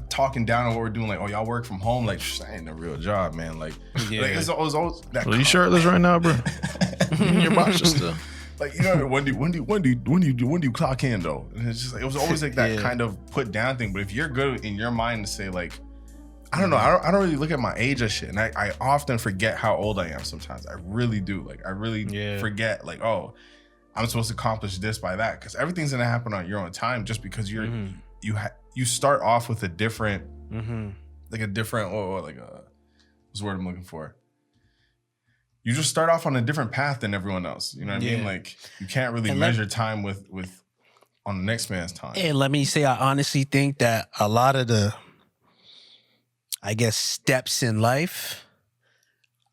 talking down on what we're doing, like, oh, y'all work from home, like, that ain't a real job, man. Like, like it's always that. Well, you shirtless right now, bro? You in your boxers still? Like, you know, when do you clock in though? And it's just like, it was always like that kind of put down thing. But if you're good in your mind to say like, I don't know, I don't really look at my age as shit, and I often forget how old I am sometimes. I really do. Like I really forget like, oh, I'm supposed to accomplish this by that, because everything's gonna happen on your own time. Just because you're you start off with a different like a different what's the word I'm looking for? You just start off on a different path than everyone else. You know what I mean? Like you can't really measure time with on the next man's time. And let me say, I honestly think that a lot of the, I guess, steps in life,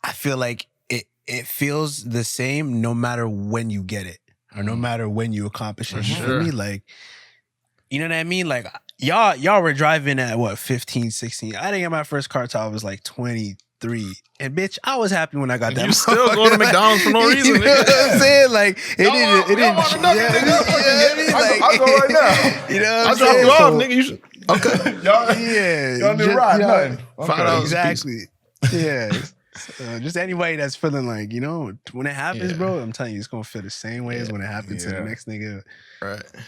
I feel like it feels the same no matter when you get it or no matter when you accomplish it. You feel me? Like, you know what I mean? Like y'all were driving at what, 15, 16. I didn't get my first car till I was like 23. And bitch, I was happy when I got that. You still going to McDonald's for no reason. You know what I'm saying? Like it didn't. I'll go right now. You know what I'll I'm drop saying? you off, nigga. You should. Okay. Y'all need to ride nothing. $5 Exactly. Yeah. Just anybody that's feeling like, you know, when it happens, bro, I'm telling you, it's gonna feel the same way as when it happened to the next nigga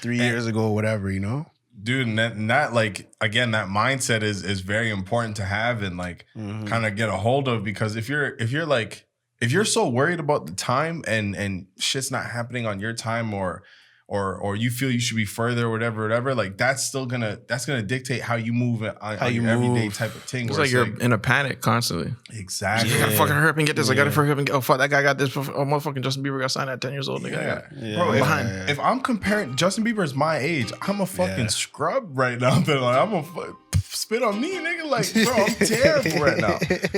3 years ago or whatever, you know? Dude, and that like, again, that mindset is very important to have and like kind of get a hold of, because if you're so worried about the time and shit's not happening on your time or you feel you should be further or whatever, like that's gonna dictate how you move on your everyday type of thing. It's like you're in a panic constantly. Exactly. I gotta fucking hurry up and get this. I gotta hurry up and get. Oh fuck, that guy got this. Oh motherfucking Justin Bieber got signed at 10 years old. Nigga. Bro, if I'm comparing, Justin Bieber's my age, I'm a fucking scrub right now. Like I'm a spit on me, nigga. Like, bro, I'm terrible right now.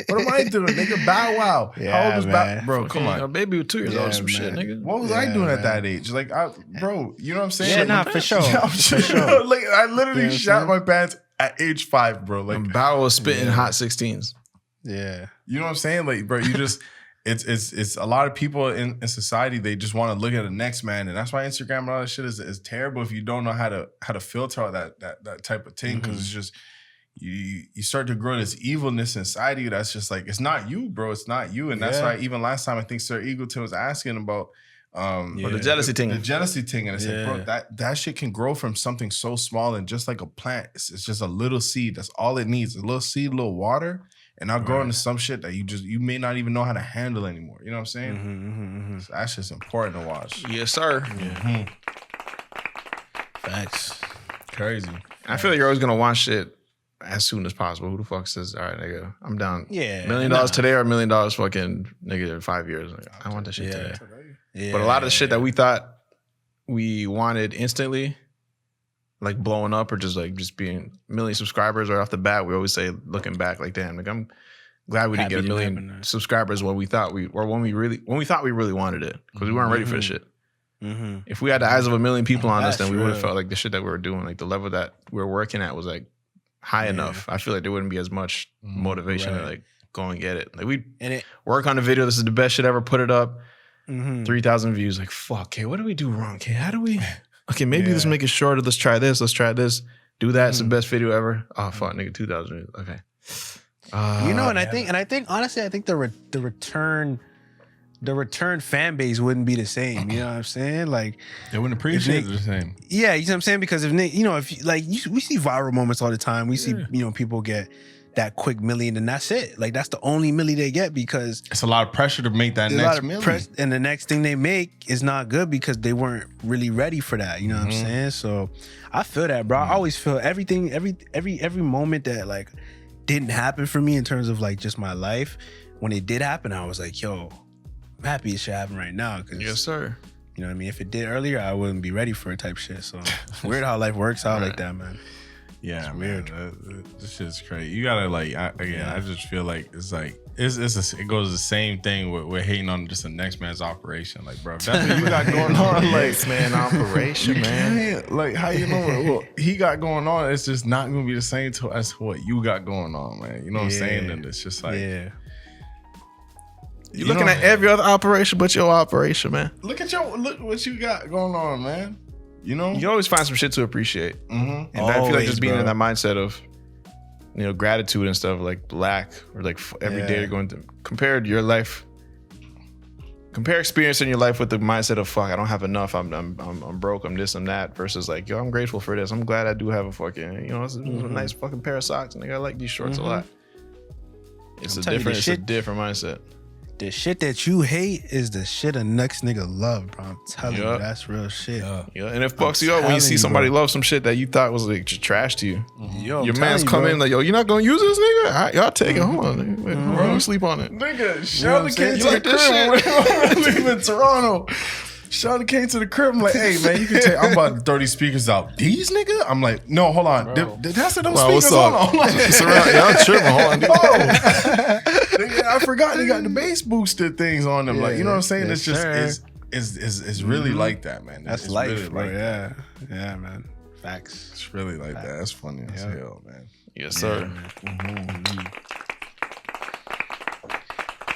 What am I doing, nigga? Bow Wow. How old was Bow? Bro, come on. A baby was 2 years old. Some shit, nigga. What was I doing at that age? Like, bro, you know what I'm saying? Yeah, like, nah, for sure. Like, I literally shot my pants at age 5, bro. Like, Bow was spitting hot 16s. Yeah. You know what I'm saying? Like, bro, you just it's a lot of people in society, they just want to look at the next man, and that's why Instagram and all that shit is terrible if you don't know how to filter all that type of thing, because it's just you start to grow this evilness inside you that's just like, it's not you, bro. It's not you. And that's why even last time I think Sir Eagleton was asking about the jealousy thing. The jealousy thing. And I said, bro, that shit can grow from something so small, and just like a plant, it's just a little seed. That's all it needs. A little seed, a little water, and I'll grow into some shit that you may not even know how to handle anymore. You know what I'm saying? So that's just important to watch. Yes, sir. Facts. Crazy. I feel like you're always gonna want shit as soon as possible. Who the fuck says, all right, nigga, I'm down. Yeah. $1 million today or $1 million fucking nigga in 5 years. Like, I want that shit today. Yeah. But a lot of the shit that we thought we wanted instantly, like blowing up or just being 1 million subscribers right off the bat, we always say, looking back, like, damn, like I'm glad we didn't get 1 million subscribers when we thought we thought we really wanted it, because we weren't ready for the shit. If we had the eyes of 1 million people on us, then we would have felt like the shit that we were doing, like the level that we were working at was like high enough. I feel like there wouldn't be as much motivation to like go and get it. Like we work on the video. This is the best shit ever. Put it up. 3,000 views. Like, fuck, okay, what do we do wrong? Okay, how do we? Okay, maybe let's make it shorter. Let's try this. Let's try this. Do that. It's the best video ever. Oh fuck, nigga, 2,000 views. Okay. You know, and I think honestly, I think the return fan base wouldn't be the same. You know what I'm saying? Like, they wouldn't appreciate it the same. Yeah, you know what I'm saying? Because if we see viral moments all the time. We see people get that quick million, and that's it. Like, that's the only milli they get, because it's a lot of pressure to make that next million. And the next thing they make is not good because they weren't really ready for that. You know what I'm saying? So I feel that, bro. I always feel everything, every moment that like didn't happen for me in terms of like just my life. When it did happen, I was like, yo, I'm happy it should happen right now. Yes, sir. You know what I mean? If it did earlier, I wouldn't be ready for it type shit. So it's weird how life works out like that, man. Yeah, it's weird. This shit's crazy. You gotta like, I just feel like it's like it goes the same thing with hating on just the next man's operation. Like, bro, if that's what you got going on, like, next man operation, man. Like, how you know what he got going on? It's just not gonna be the same as what you got going on, man. You know what I'm saying? And it's just like, you're looking at every other operation but your operation, man. Look what you got going on, man. You know, you always find some shit to appreciate. And I feel like just being in that mindset of, you know, gratitude and stuff, like lack or like every day you're going to compare your life compare experience in your life with the mindset of fuck, I don't have enough. I'm broke. I'm this. I'm that. Versus like, yo, I'm grateful for this. I'm glad I do have a fucking, it's a nice fucking pair of socks, nigga. I like these shorts a lot. It's a different mindset. The shit that you hate is the shit a next nigga love, bro. I'm telling you, that's real shit. Yeah, and it fucks you up when you see somebody love some shit that you thought was like just trash to you. Yo, your man's come in like, yo, you're not gonna use this, nigga? All right, y'all take it. Hold on, nigga. We're gonna sleep on it. Nigga, Sheldon came to the crib when we live in Toronto. Sheldon came to the crib. I'm like, hey, man, you can take. I'm about to throw these speakers out. These, nigga? I'm like, no, hold on. That's them speakers. Hold on. Y'all tripping. Hold on. Nigga, I forgot they got the bass booster things on them. Like, you know what I'm saying? It's just, it's really like that, man. That's it's life, really bro. like Yeah, man. Facts. It's really like that. That's funny as hell, man. Yes, sir.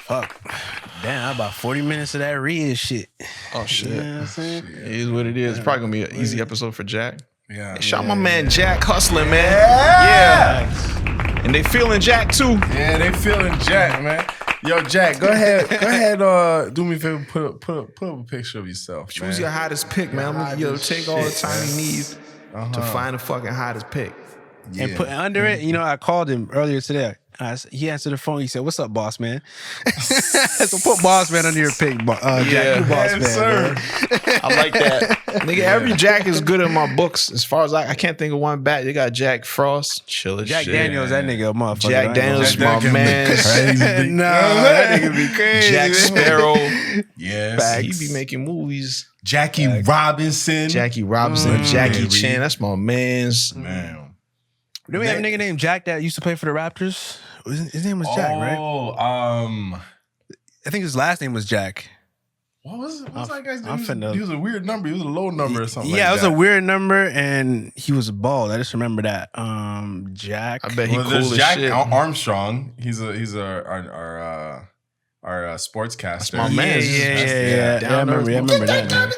Fuck. Damn, about 40 minutes of that read shit. Oh shit. You know what I'm saying? It is what it is. It's probably gonna be an easy episode for Jack. Yeah. Hey, shout my man Jack hustling, man. Yeah. And they feeling Jack too. Yeah, they feeling Jack, man. Yo, Jack, go ahead, do me a favor, put up a picture of yourself. Choose man. your hottest pick, man. Take all the time you need to find the fucking hottest pick. Yeah. And put under it, I called him earlier today. He answered the phone. He said, "What's up, boss man?" So put boss man under your pick, Jack. You boss man, sir. I like that. Nigga, every Jack is good in my books. As far as I can't think of one back. They got Jack Frost, chill as Jack shit. Daniels, that nigga, a motherfucker. Jack Daniels, Jack my man. No, that nigga be crazy. Jack Sparrow. Yes. He be making movies. Jackie Robinson. Jackie baby. Chan. That's my man's. Man. Do we have a nigga named Jack that used to play for the Raptors? His name was Jack, right? I think his last name was Jack. What was that guy's I'm name? finna- He was a weird number. He was a low number or something. Yeah, like it was that. a weird number, and he was bald. I just remember that. Jack. I bet he cool there's as Jack shit. Armstrong. He's our sportscaster. My man. Yeah. I remember that. Man.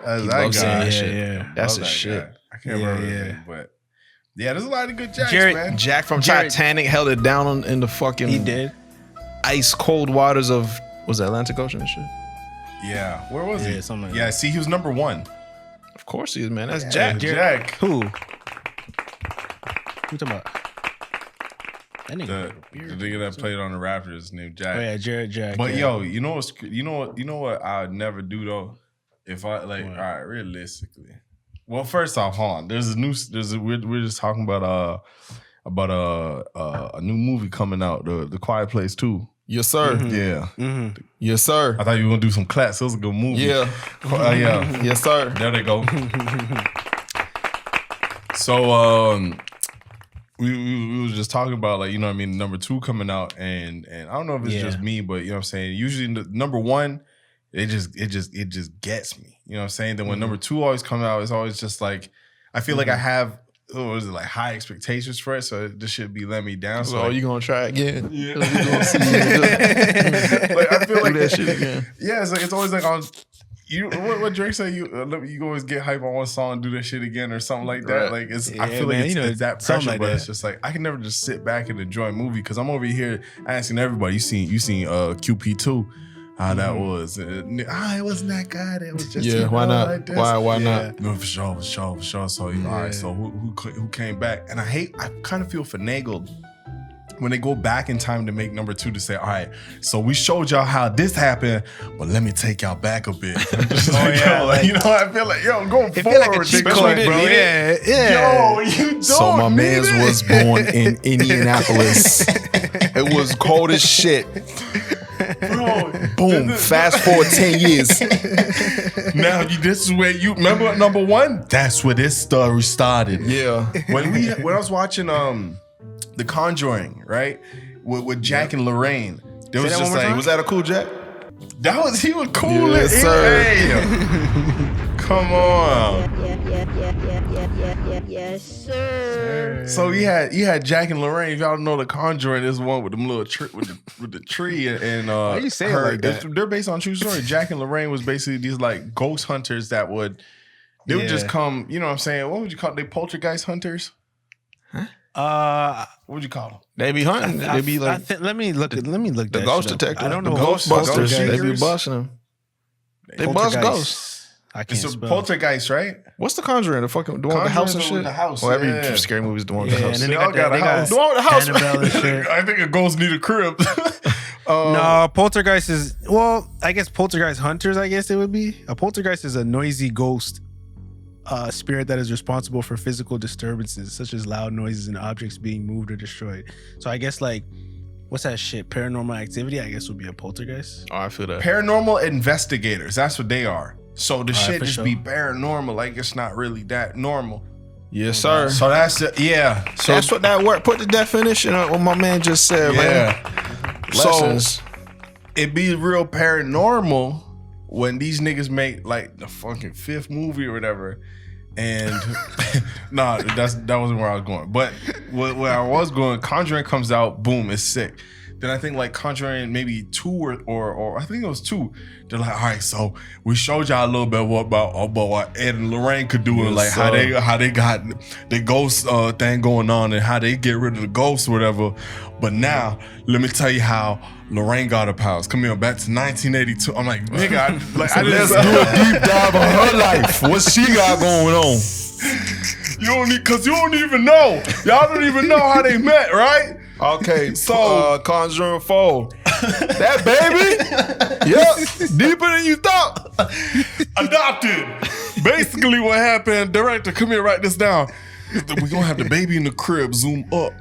That's He that loves guy. saying that shit. Yeah. That's Love a that shit. guy. I can't remember his name, but yeah, there's a lot of good Jacks, man. Jack from Jared- Titanic held it down in the fucking He did. ice cold waters of was it Atlantic Ocean and shit? Yeah, where was he? Something like Yeah, see, he was number 1. Of course he is, man. That's Jack. Jack. Who? Who you talking about? That nigga. The nigga that played on the Raptors named Jack. Oh yeah, Jared Jack. But yeah. yo, you know what I would never do though? If I like, all right, realistically. Well, first off, hold on. We're just talking about a new movie coming out, the Quiet Place 2. Yes, sir. Yeah. Yes, sir. I thought you were gonna do some claps. It was a good movie. Yeah. Yeah. Yes, sir. There they go. So we was just talking about like, number 2 coming out, and I don't know if it's just me, but you know what I'm saying? Usually the number 1, it just gets me. You know what I'm saying? Then when number 2 always comes out, it's always just like I feel like I have high expectations for it, so this should be letting me down. So you gonna try again? Yeah. Like, I feel like that shit again. Yeah, it's always like on you. What Drake say? You always get hype on one song, do that shit again, or something like that. Right. Like I feel man, like it's that pressure, like but that. it's just like I can never just sit back and enjoy a movie because I'm over here asking everybody. You seen QP2? How that was? It wasn't that good. It was just why not? Like this. Why not? No, for sure. So all right. So who came back? And I kind of feel finagled when they go back in time to make number 2 to say, all right, so we showed y'all how this happened, but let me take y'all back a bit. I feel like going forward, especially bro. Yeah. Yo, you don't. So my need man's it. was born in Indianapolis. It was cold as shit. Bro, Boom. Fast forward 10 years. Now this is where you remember number 1. That's where this story started. Yeah. When I was watching The Conjuring, right, with Jack and Lorraine, there was just like, Was that a cool Jack? he was cool. Yes, sir. Hey, come on. Yes, sir. So he had Jack and Lorraine. If y'all know The Conjuring, is one with them little with the tree and Why you say it like that? They're based on true story. Jack and Lorraine was basically these like ghost hunters that would just come. You know what I'm saying? What would you call it? They poltergeist hunters. Uh, What would you call them? They be hunting. They be like let me look. Let me look. the that ghost shit up. detector. I don't the know. Ghostbusters. They be Poltergeist. busting them. They bust ghosts. I can't It's a spell. poltergeist, right? What's the Conjuring? The fucking the one with the house and Conjuring shit. with the house, Well, every yeah. scary movie is the one Yeah, with the and house. then They they all got, got a house. The one with the house. Annabelle and shit. I think a ghost need a crib. No, poltergeist is I guess poltergeist hunters. I guess it would be a poltergeist is a noisy ghost spirit that is responsible for physical disturbances such as loud noises and objects being moved or destroyed. So I guess like what's that shit? Paranormal activity. I guess would be a poltergeist. Oh, I feel that. Paranormal investigators. That's what they are. So the shit for just sure. be paranormal. Like it's not really that normal. Yes, sir. So that's it. Yeah. So That's what that word. Put the definition on what my man just said, man. yeah. Lessons. So it be real paranormal when these niggas make like the fucking 5th movie or whatever. And nah, that wasn't where I was going. But where I was going, Conjuring comes out, boom, it's sick. Then I think like Conjuring maybe 2 or I think it was 2. They're like, all right, so we showed y'all a little bit about what Ed and Lorraine could do and like how they got the ghost thing going on and how they get rid of the ghosts or whatever. But now let me tell you how Lorraine got her powers. Come here, back to 1982. I'm like, nigga, I Let's do a deep dive on her life. What she got going on? You don't need, cause you don't even know. Y'all don't even know how they met, right? Okay, So- Conjuring 4. That baby? Yep. Deeper than you thought. Adopted. Basically, what happened, director, come here, write this down. We're gonna have the baby in the crib, zoom up.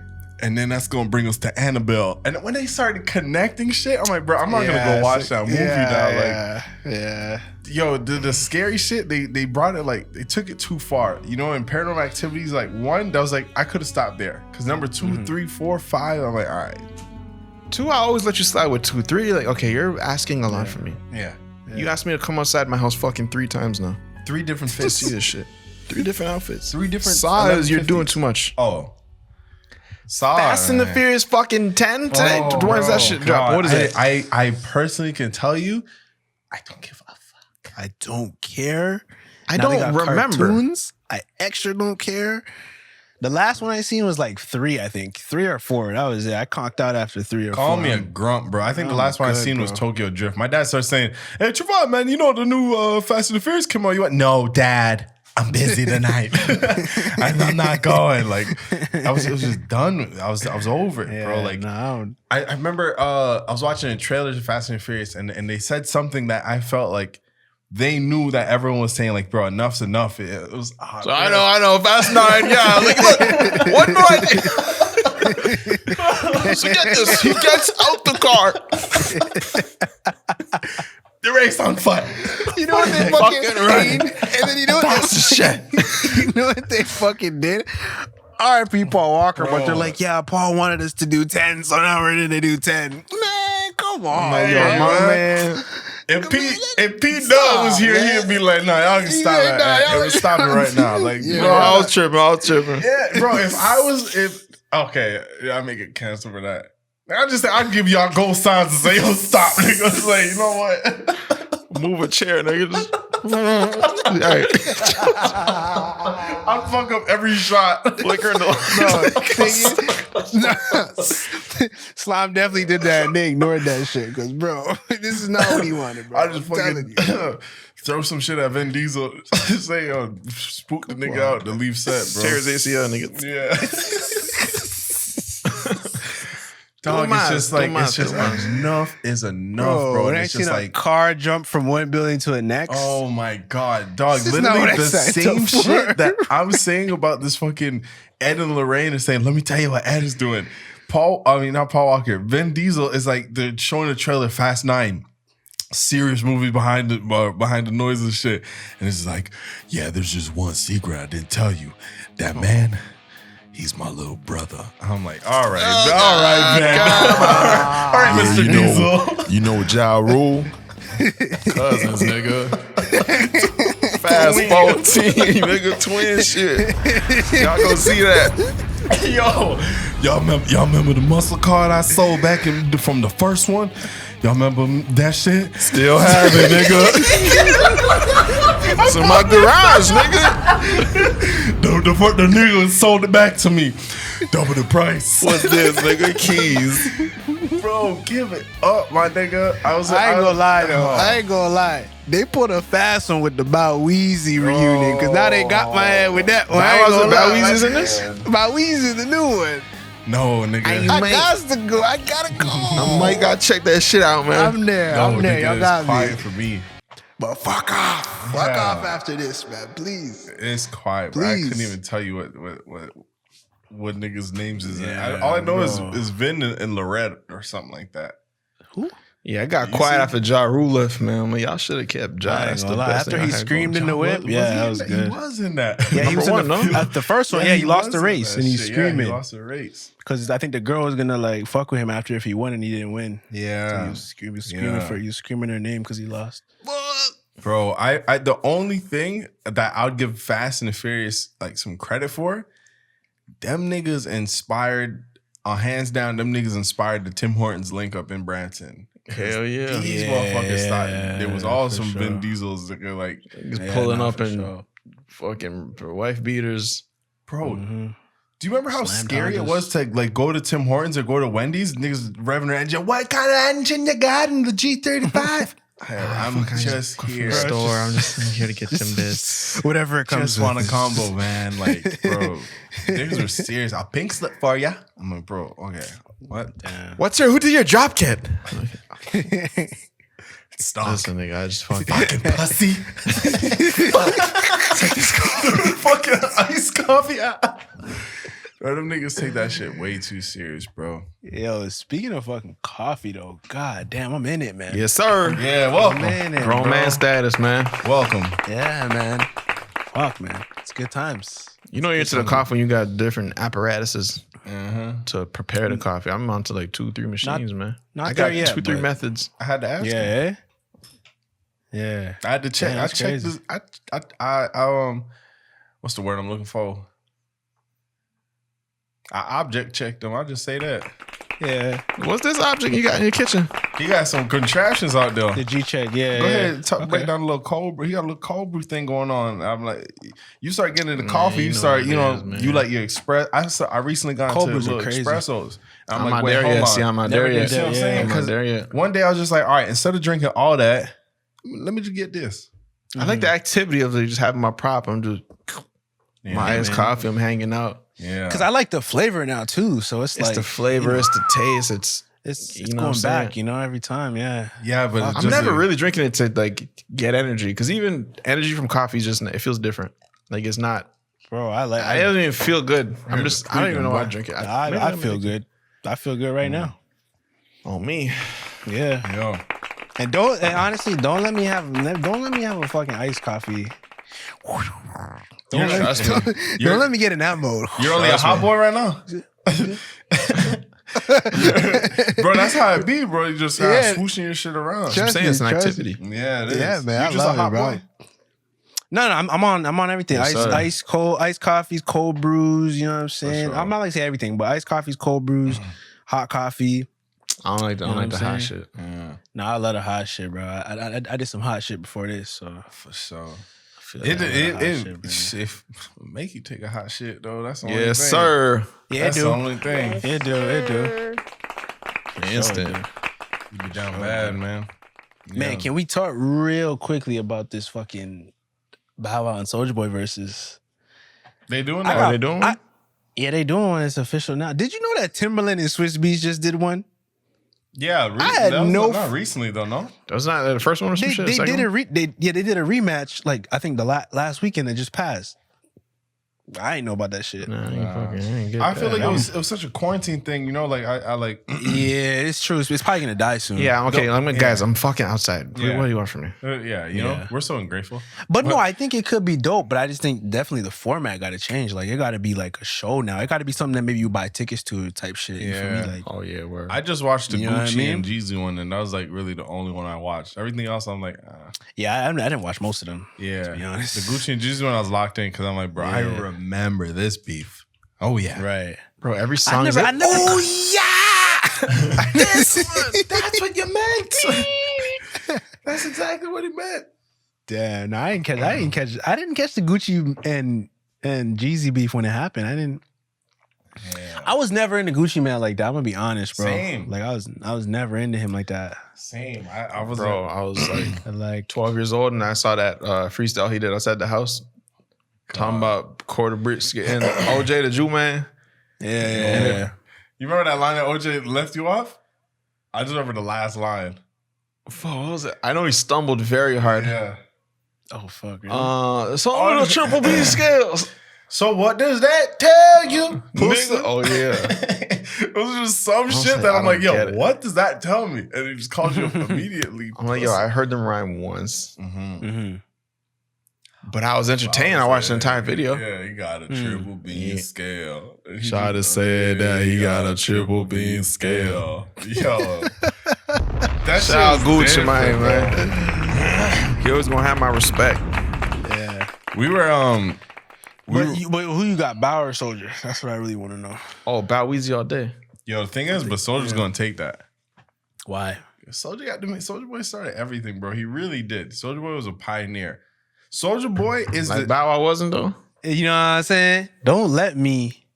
And then that's gonna bring us to Annabelle. And when they started connecting shit, I'm like, bro, I'm not gonna go watch that movie now. Like, Yeah. yo, the scary shit, they brought it like, they took it too far. You know, in Paranormal Activities, like 1, that was like, I could have stopped there. Cause number 2, 3, 4, 5, I'm like, all right. 2, I always let you slide with 2. 3, like, okay, you're asking a lot from me. Yeah. You asked me to come outside my house fucking 3 times now 3 different to see fits. this shit. 3 different outfits. 3 different size. You're 1150s. doing too much. Oh. Sorry. Fast and the Furious fucking 10 today. Oh, When does that bro, shit drop? God. What is it? I personally can tell you, I don't give a fuck. I don't care. I Now they don't got remember. cartoons. I extra don't care. The last one I seen was like 3, I think. 3 or 4. That was it. I conked out after 3 or 4. Call me a grump, bro. I think the I'm last one I good, seen was bro. Tokyo Drift. My dad started saying, "Hey, Trevaunn, man, you know the new Fast and the Furious came out." You went, "No, Dad, I'm busy tonight. I'm not going." Like, it was just done. I was over it, bro. Like, I remember I was watching the trailers of Fast and the Furious, and they said something that I felt like they knew that everyone was saying, like, bro, enough's enough. It was So I know. Fast 9. Yeah. Look. One more idea. So get this. He gets out the car. the race on fire. You know what they fucking did? And then you know what they You know what they fucking did? R.I.P. Paul Walker, but they're like, yeah, Paul wanted us to do 10, so now we're gonna do 10. Man, come on, man. If P Dub was here, he'd be like, "Nah, y'all can stop it. Stop it right now." Like, Bro, I was tripping. Yeah, bro. Okay, I make it cancel for that. I'll give y'all gold signs and say, "Yo, stop." Niggas like, you know what? Move a chair, nigga. Just... All right. I'll fuck up every shot. Flicker in the Slime definitely did that and they ignored that shit because, bro, this is not what he wanted, bro. I just fucking throw some shit at Vin Diesel. Say, spook the nigga out to leave set, bro. Tears ACL, nigga. Yeah. Dog, it's just like, enough is enough, bro. And And I it's seen just a like, car jump from one building to the next. oh my God, dog. This is not Literally what I the signed same up for. shit that I'm saying about this fucking Ed and Lorraine is saying, let me tell you what Ed is doing. Not Paul Walker. Vin Diesel is like, they're showing the trailer Fast 9. Serious movie behind the noise and shit. And it's like, yeah, there's just one secret I didn't tell you. That man, he's my little brother. I'm like, all right, man. All right, Mr. Diesel. You know Ja Rule? Cousins, nigga. Fast 14, nigga. Twin shit. Y'all go see that. Yo, y'all remember the muscle card I sold back from the first one? Y'all remember that shit? Still have it, nigga. It's in my garage, nigga. The nigga sold it back to me. Double the price. What's this, nigga? Keys. Bro, give it up, my nigga. I ain't gonna lie though. I ain't gonna lie. They put a fast one with the Bow Weezy reunion because now they got my head with that one. Bow Weezy's in this? Bow Weezy's the new one. No, nigga. I got to go. I gotta go. I might gotta check that shit out, man. I'm there. No, I'm there. nigga, Y'all it's got quiet me. for me. But fuck off. Fuck Yeah. off after this, man. Please. It's quiet, bro. I Please. couldn't even tell you what niggas' names is in. Yeah, All I know bro. is Vin and Lorette or something like that. Yeah, I got You quiet see? after Ja Rule left, man. Y'all should have kept Ja. I ain't That's gonna the lie. best After thing I he had screamed going. in the whip, Was yeah, he that in was that? good. He was in that. Yeah, he was in Number one, no? at the first one. Yeah, he lost the was in race that and he's shit. Yeah, screaming he lost the race. because I think the girl was gonna like fuck with him after if he won and he didn't win. So he Yeah. was screaming Yeah. he was screaming her name because he lost. Bro, I the only thing that I would give Fast and the Furious like some credit for, them niggas inspired, hands down, them niggas inspired the Tim Hortons link up in Branson. Hell yeah. These Yeah, motherfuckers started. There was all for some sure. Vin Diesels that were like, He's Yeah, pulling nah, up for in sure. fucking wife beaters. bro, Mhm. do you remember how Slammed scary it Hondas. was to like go to Tim Hortons or go to Wendy's? Niggas revving their engine. What kind of engine you got in the G35? I'm just here. Store. I'm just here to get some bits. Whatever it comes Just want a combo, man. Like, bro, niggas are serious. I'll pink slip for ya. I'm like, bro, okay. What? Who did your drop kit? Stop. Listen, nigga, I just fucking Fucking pussy. Fucking iced coffee. Bro, them niggas take that shit way too serious, bro. Yo, speaking of fucking coffee though, god damn, I'm in it, man. Yes, sir. Yeah, I'm welcome. in it, Grown bro. man status, man. Welcome. Yeah, man. Fuck, man. It's good times. You know you're into the coffee when you got different apparatuses Uh-huh. to prepare the coffee. I'm onto like 2-3 machines, man. not I got there yet, 2-3 but- methods. I had to ask. Yeah, him. eh? Yeah. I had to check. Damn, I that's checked crazy. this. What's the word I'm looking for? I object checked him. I'll just say that. Yeah. What's this object you got in your kitchen? He got some contraptions out there. The G check, yeah. Go yeah. ahead, Okay. break down a little cold brew. He got a little cold brew thing going on. I'm like, you start getting into coffee, you you know start, what you it know, is, man. you like your express. I recently got Cold into brews are little crazy. espressos. And I'm like, not wait, there hold yet. on. See, I'm not Never there did yet. You know what I'm Yeah, saying? I'm not 'Cause there yet. one day I was just like, all right, instead of drinking all that, let me just get this. I like the activity of just having my prop. I'm just my iced man. coffee. I'm hanging out. Yeah. Because I like the flavor now too. So it's, It's like the flavor. It's the taste. it's you know what going I'm saying? back, you know, every time. Yeah. Yeah, but it's I'm just never a- really drinking it to like get energy because even energy from coffee is just it feels different. Like it's not. Bro, It doesn't even feel good. I don't even know why I drink it. Maybe I I'm feel addicted. good. I feel good right now. Oh me. Yeah. Yo. And honestly, don't let me have a fucking iced coffee. Don't Trust me. don't let me get in that mode. You're only a hot boy right now? Bro, that's how it be, bro. You just Yeah. swooshing your shit around. I'm Trust saying me, it's an trust activity. Yeah, it is. Yeah, man, You I just love a hot it, bro. boy? No, I'm on everything. Yes, sir. Iced coffees, cold brews. You know what I'm saying? sure. I'm not like say everything, but iced coffees, cold brews, hot coffee. I don't like know what the I'm hot saying? shit. Yeah, No, I love the hot shit, bro. I did some hot shit before this, so for sure. I love hot shit, If make you take a hot shit though. That's the only Yes, thing. sir. yeah, That's it the do. only thing. It do. Instant. You be down bad, man. Man, Yeah. can we talk real quickly about this fucking Bow Wow and Soulja Boy versus? They doing I that? got- Are they doing one? Yeah, they doing one. It's official now. Did you know that Timberland and Swiss Beats just did one? Yeah, I had that was no not recently though. No, That was not the first one or some They, shit. they Second did one? they did a rematch like I think the last weekend that just passed. I ain't know about that shit. Nah, I ain't get I feel that. like it was such a quarantine thing. You know, like I like. Yeah, it's true. It's probably gonna die soon. Yeah, okay. Don't- Guys, I'm fucking outside. Yeah. What do you want from me? Yeah, you know, we're so ungrateful. But no, I think it could be dope. But I just think definitely the format got to change. Like it got to be like a show now. It got to be something that maybe you buy tickets to type shit. You feel me? Yeah. Like Oh yeah, word. I just watched the You know what I Gucci mean? and Jeezy one, and that was like really the only one I watched. Everything else, I'm like, yeah, I didn't watch most of them. yeah. To be honest. The Gucci and Jeezy one, I was locked in because I'm like, bro, I Yeah. remember this beef. Oh yeah, Right. Bro, every song is I like, never. yeah, that's what you meant. That's exactly what he meant. Damn, no, I didn't catch the Gucci and Jeezy beef when it happened. I was never into Gucci Man like that. I'm gonna be honest, bro. Same. Like I was never into him like that. Same. I was I was Like 12 years old and I saw that freestyle he did outside the house. Talking about quarter bricks getting OJ the Jew man. yeah. You remember that line that OJ left you off? I just remember the last line. Fuck, what was it? I know he stumbled very hard. Yeah. Oh fuck. Really? So on the triple B scales. So what does that tell you? Nigga. Oh yeah. It was just some shit like, that I I'm like, don't yo, get it. what does that tell me? And it just calls you up immediately. I'm like, yo, I heard them rhyme once, Mm-hmm. but I was entertained. I watched the entire video. Yeah, he got a triple bean scale. And he Shoutout just- said that he got a triple bean scale. Yo. That Shout out shit was Gucci different, man. He always gonna have my respect. Yeah. We were But who you got, Bauer or Soulja? That's what I really want to know. Oh, Bow Weezy all day. yo, the thing is, but Soulja's gonna take that. Why? Soulja Boy started everything, bro. He really did. Soulja Boy was a pioneer. Soulja Boy is Like the Bow Wow wasn't though. You know what I'm saying? Don't let me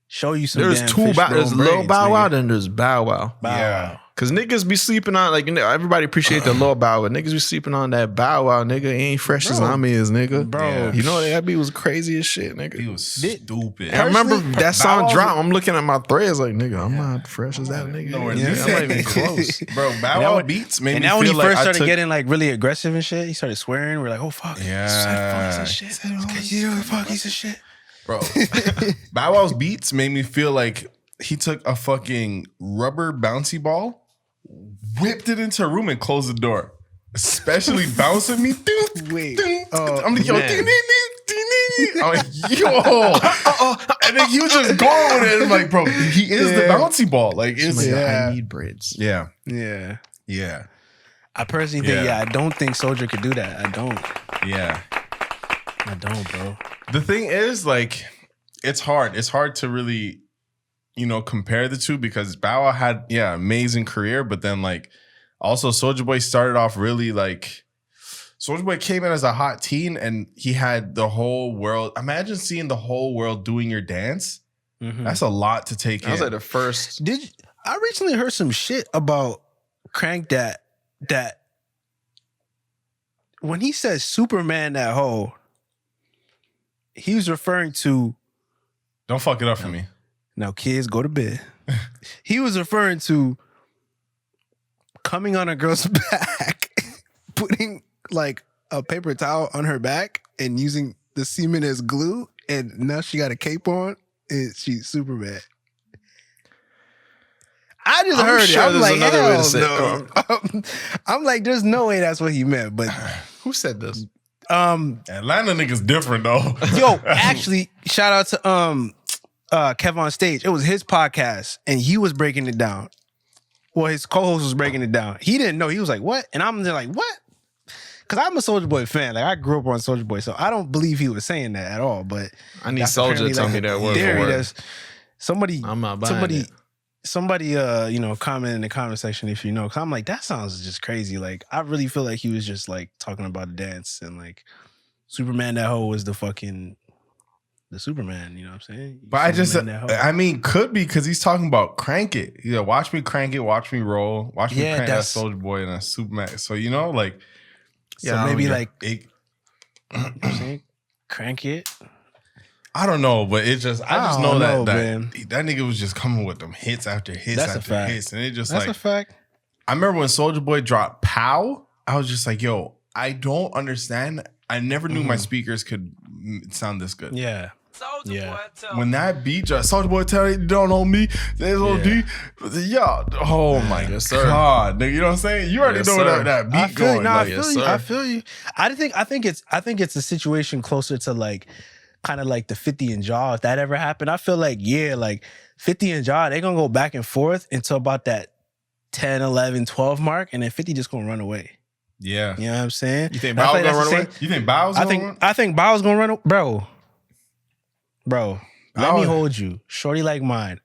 show you some. There's damn two fish Bow. There's bone Lil braids, Bow Wow, nigga. then there's Bow Wow. Bow Yeah. Wow. Cause niggas be sleeping on like everybody appreciate the Lil Bow, but niggas be sleeping on that Bow Wow, nigga. He ain't fresh as I'm is, nigga. Bro. Yeah. You know that beat was crazy as shit, nigga. he was stupid. I remember that song Bow Wow- dropped. I'm looking at my threads like, nigga, I'm not fresh as that nigga. Nowhere Yeah, near. I'm not even close. Bro, Bow that Wow when- beats made And me now when he feel like first I started took- getting like really aggressive and shit, he started swearing. We're like, oh fuck. Yeah. Fuck, he's a shit. You know, fuck, he's a shit. Bro, Bow Wow's beats made me feel like he took a fucking rubber bouncy ball, whipped it into a room and closed the door. Especially bouncing me. Wait. I'm like, yo, man. ding, ding, ding, ding, ding. I'm like, yo. And then he was just going with it. I'm like, bro, he is the bouncy ball. Like, it's I need braids. yeah. Yeah. Yeah. I personally think, Yeah. I don't think Soulja could do that. I don't, bro. The thing is, like, it's hard. It's hard to really, compare the two because Bow Wow had, amazing career, but then, like, also Soulja Boy started off really, like, Soulja Boy came in as a hot teen and he had the whole world. Imagine seeing the whole world doing your dance. Mhm. That's a lot to take That was in. like the first. I recently heard some shit about Crank that when he says Superman that hoe, he was referring to Don't fuck it up for me. now kids go to bed. He was referring to coming on a girl's back, putting like a paper towel on her back and using the semen as glue, and now she got a cape on and she's Superman. I just I'm heard sure it. I'm there's like, another way to hell say no. I'm like, there's no way that's what he meant. But Who said this? Atlanta niggas different though. yo, actually, shout out to Kev on Stage. It was his podcast, and he was breaking it down. Well, his co-host was breaking it down. He didn't know. He was like, "What?" And I'm just like, "What?" Because I'm a Soulja Boy fan. Like I grew up on Soulja Boy, so I don't believe he was saying that at all. But I need that's Soulja apparently, to tell like, me a that word for theory word. that's- Somebody, I'm not buying it. somebody, comment in the comment section if you know. Because I'm like, that sounds just crazy. Like I really feel like he was just like talking about the dance and like Superman. That hoe was the Superman. You know what I'm saying? But I just, Superman, that hoe. I mean, could be because he's talking about crank it. Yeah, watch me crank it, watch me roll, watch me Yeah, crank that that's- Soulja Boy and that Superman. So like, So maybe like it, you know what I'm saying? Crank it. I don't know, but it just, I just I know don't that know, that nigga was just coming with them hits after hits That's a after fact. hits, and it just That's like, a fact. I remember when Soulja Boy dropped "Pow," I was just like, yo, I don't understand. I never knew my speakers could sound this good. Yeah. Yeah. When that beat dropped, Soulja Boy tell you don't know me, there's OD. Yeah. Oh my Yes, sir. God, nigga, you know what I'm saying? You already Yes, know sir. that I beat feel you. going. No, I like, feel yes, you. sir. I feel you. I think it's a situation closer to like kind of like the 50 and Jaw. If that ever happened, I feel like, like 50 and Jaw, they're gonna go back and forth until about that 10, 11, 12 mark, and then 50 just gonna run away. yeah. You know what I'm saying? You think And I Bow feel like gonna that's run the away? same- You think Bow's I gonna run? think Bow's gonna run, bro. Let Bow- me hold you. Shorty like mine.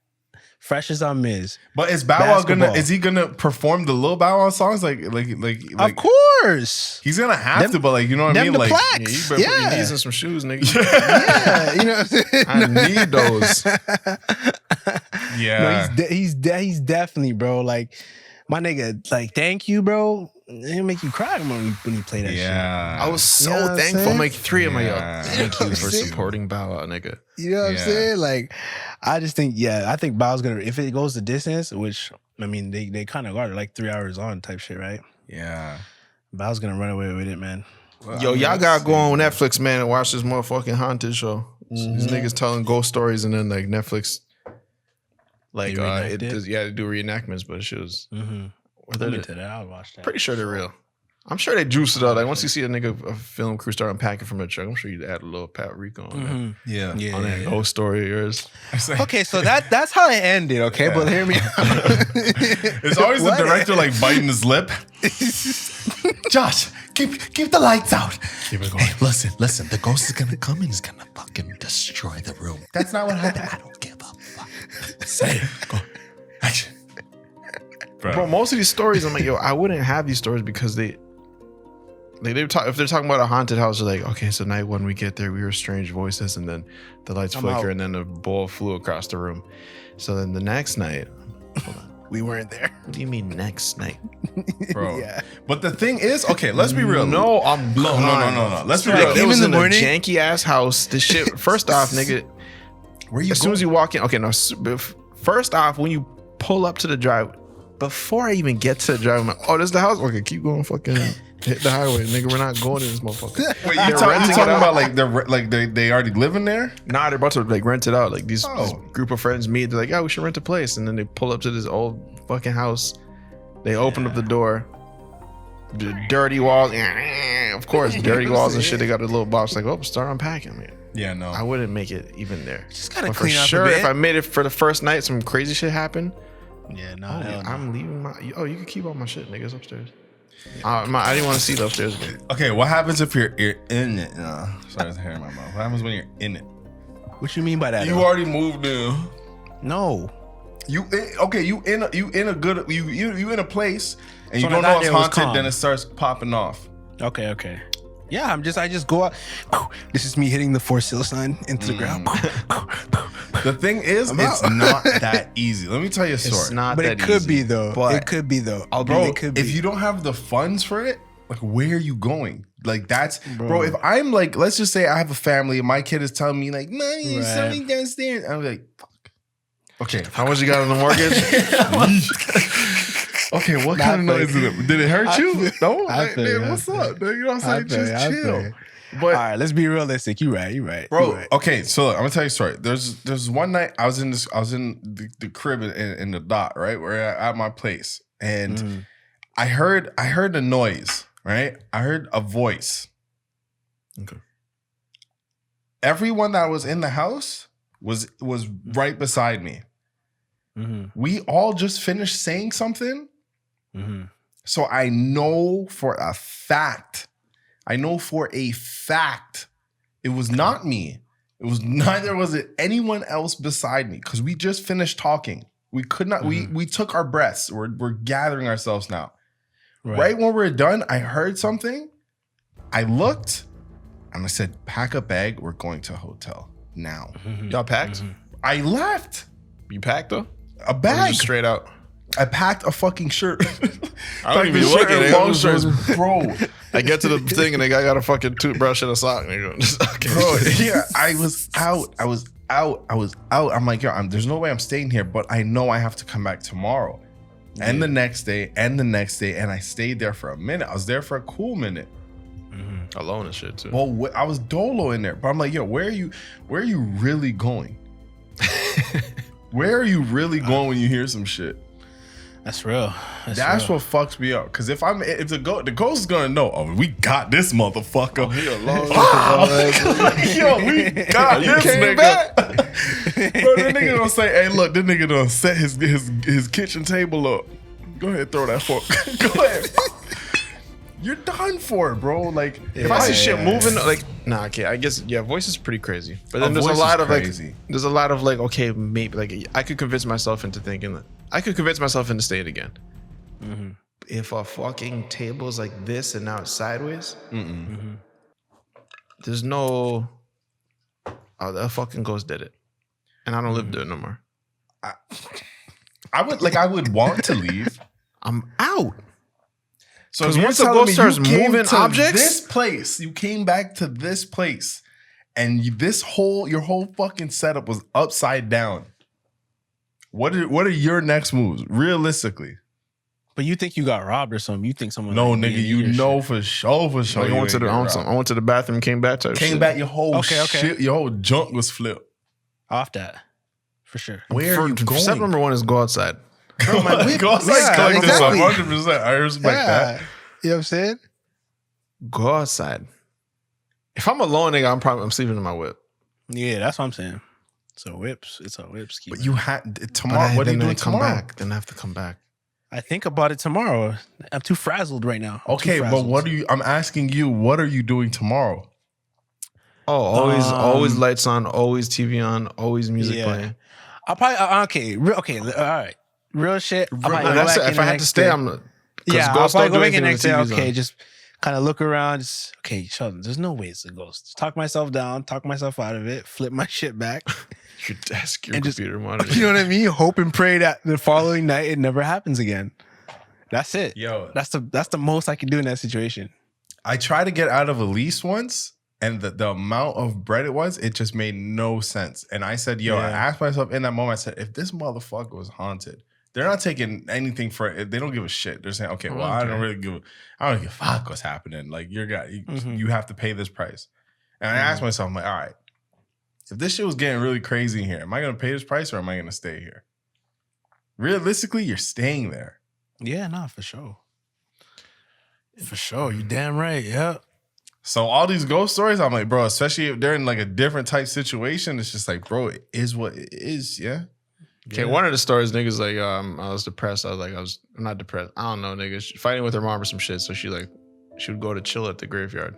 Fresh as on Miz. But is Bow Wow Basketball. is he gonna perform the Lil Bow Wow songs like Of course. he's gonna have to, but like you know what I Them mean? the Like plaques. Yeah, you better put your Yeah. knees in some shoes, nigga. Yeah, you know what I'm saying? I need those. yeah. No, he's definitely, bro. Like my nigga, like thank you, bro. It'll make you cry when you play that shit. yeah. I was so You know what I'm thankful. saying? I'm like 3 of my Yeah. thank you for See? supporting Bow Wow, nigga. You know what I'm Yeah. saying? Like, I just think, I think Bow's gonna, if it goes the distance, which I mean, they kind of are like 3 hours on type shit, right? Yeah. Bow's gonna run away with it, man. Well, Yo, I mean, y'all let's gotta see. go on Netflix, man, and watch this motherfucking haunted show. These niggas telling ghost stories, and then like Netflix, like They reenact it? they do reenactments, but shit was Mm-hmm. I'm into that. I'll watch that. pretty sure they're real. I'm sure they juice it up. Like once you see a film crew start unpacking from a truck, I'm sure you'd add a little paprika on Mhm. Yeah. Yeah. that, on that ghost story of yours. It's, like- Okay, so that's how it ended. Okay, but hear me. it's always the director like biting his lip. Josh, keep the lights out. Keep it going. Hey, listen. The ghost is gonna come and he's gonna fucking destroy the room. That's not what happened. I don't give a fuck. Say it. Go. Action. Bro, most of these stories, I'm like, yo, I wouldn't have these stories because they talk, if they're talking about a haunted house, they're like, okay, so night one we get there, we hear strange voices, and then the lights flicker, out. and then a ball flew across the room. So then the next night, hold on, We weren't there. what do you mean next night? Bro. Yeah. But the thing is, okay, let's be real. No, I'm No. Let's be Yo, real. it Even was in the in a morning? janky ass house. This shit. First off, nigga, Where you as soon as you walk in, okay, no. First off, when you pull up to the drive, before I even get to the drive, I'm like, oh, this is the house. Okay, keep going, fucking hit the highway, nigga. We're not going to this motherfucker. Wait, They're you talking renting it out. about like they already living there? Nah, they're about to like rent it out. Like this Oh. group of friends meet. They're like, yeah, we should rent a place. And then they pull up to this old fucking house. They open up the door. The dirty walls. Of course, dirty walls and shit. They got a little box. Like, oh, start unpacking, man. Yeah, no. I wouldn't make it even there. Just gotta But for clean up a sure, bit. if I made it for the first night, some crazy shit happened. Yeah, no, I'm leaving my. Oh, you can keep all my shit, niggas upstairs. I didn't want to see the upstairs again. Okay, what happens if you're in it? Sorry, it's hair in my mouth. What happens when you're in it? What you mean by that? You already moved in. No. You in a place and So you when don't I know got it's there, it was haunted, calm. then it starts popping off. Okay. Yeah, I just go out. This is me hitting the for sale sign into the ground. The thing is, it's not that easy. Let me tell you a story. It's not But that it could easy. be though. But It could be though. Bro, it could be. if you don't have the funds for it, like where are you going? Like that's bro. Bro. If I'm like, let's just say I have a family and my kid is telling me like, "Mommy, there's Right. something downstairs," I'm like, "Fuck." Okay, How much you got on the mortgage? okay. What Nah, kind of I noise feel did it? Did it hurt you? No, I like, feel you, man, I what's feel up? You know what I'm saying? Just chill. All But right, let's be realistic. You're right. bro, You right. okay. So look, I'm gonna tell you a story. There's one night I was in the crib in the dot, right? We're at my place, and I heard a noise, right? I heard a voice. Okay. Everyone that was in the house was right beside me. Mm-hmm. We all just finished saying something. Mm-hmm. So I know for a fact, it was not me. It was neither was it anyone else beside me because we just finished talking. We could not, we took our breaths. We're gathering ourselves now. Right when we're done, I heard something. I looked and I said, pack a bag. We're going to a hotel now. Y'all packed? I left You packed though? a Or bag. just straight out. I packed a fucking shirt. I don't even Fucking look shirt at and it. long shirts, bro. I get to the thing and the guy got a fucking toothbrush and a sock. Nigga. Just, okay. Bro, yeah, I was out. I'm like, yo, there's no way I'm staying here, but I know I have to come back tomorrow. And the next day, and I stayed there for a minute. I was there for a cool minute. Alone and shit too. Well, I was dolo in there, but I'm like, yo, where are you really going? Where are you really going when you hear some shit? That's real. That's what fucks me up. Because if the ghost is gonna know, oh, we got this motherfucker. He alone. Yo, we got You this came nigga. back. Bro, the nigga don't say, hey, look, this nigga done set his kitchen table up. Go ahead, throw that fork. Go ahead. you're done for, bro. Like If I see shit moving, like, nah, okay, I guess, yeah, voice is pretty crazy. But then there's a voice lot is of like, crazy. there's a lot of like, okay, maybe, like, I could convince myself into thinking that, I could convince myself into staying again. If a fucking table's like this and now it's sideways, there's no, oh, that fucking ghost did it. And I don't live there no more. I would want to leave. I'm out. So 'Cause if you're once the telling ghost me you starts came moving to objects- this place, you came back to this place, and your whole fucking setup was upside down. What are your next moves, realistically? But you think you got robbed or something? You think someone? No, like, nigga, beat you your know shit. for sure. Like, you I went to ain't the, get robbed. I went to the bathroom, came back, type Came shit. back, your whole Okay. shit, your whole junk was flipped. off that for sure. Where are you going? Step number one is go outside. Bro, my whip. Go outside, Yeah, collect this exactly. 100%. I respect that. You know what I'm saying? Go outside. If I'm alone, nigga, I'm sleeping in my whip. Yeah, that's what I'm saying. It's a whip scheme. But you had But tomorrow. What are you then doing come tomorrow? back. Then I have to come back. I think about it tomorrow. I'm too frazzled right now. I'm too Okay, but frazzled. what are you? I'm asking you. What are you doing tomorrow? Oh, always lights on, always TV on, always music Yeah. playing. I'll probably all right. Real shit. I might go That's back it. in If the I had to next stay, day. I'm. 'cause Yeah, I'll ghosts probably don't go do back in anything when next the day. TV's Okay, on. just kind of look around. Just, okay, Sheldon, there's no way it's a ghost. Just talk myself down, talk myself out of it, flip my shit back. Your desk, your And just- computer monitor. You know what I mean? Hope and pray that the following night it never happens again. That's it. Yo, That's the most I can do in that situation. I tried to get out of a lease once, and the amount of bread it was, it just made no sense. And I said, yo, I Yeah. asked myself in that moment, I said, if this motherfucker was haunted, they're not taking anything for it. They don't give a shit. They're saying, okay, well, I don't give a fuck what's happening. Like you have to pay this price. And I asked myself, I'm like, all right, if this shit was getting really crazy in here, am I gonna pay this price or am I gonna stay here? Realistically, you're staying there. Yeah, nah, for sure. For sure. You damn right. Yeah. So all these ghost stories, I'm like, bro, especially if they're in like a different type situation, it's just like, bro, it is what it is, yeah. Okay, one of the stories, niggas like, I was depressed. I'm not depressed. I don't know, niggas. She fighting with her mom or some shit. So she would go to chill at the graveyard.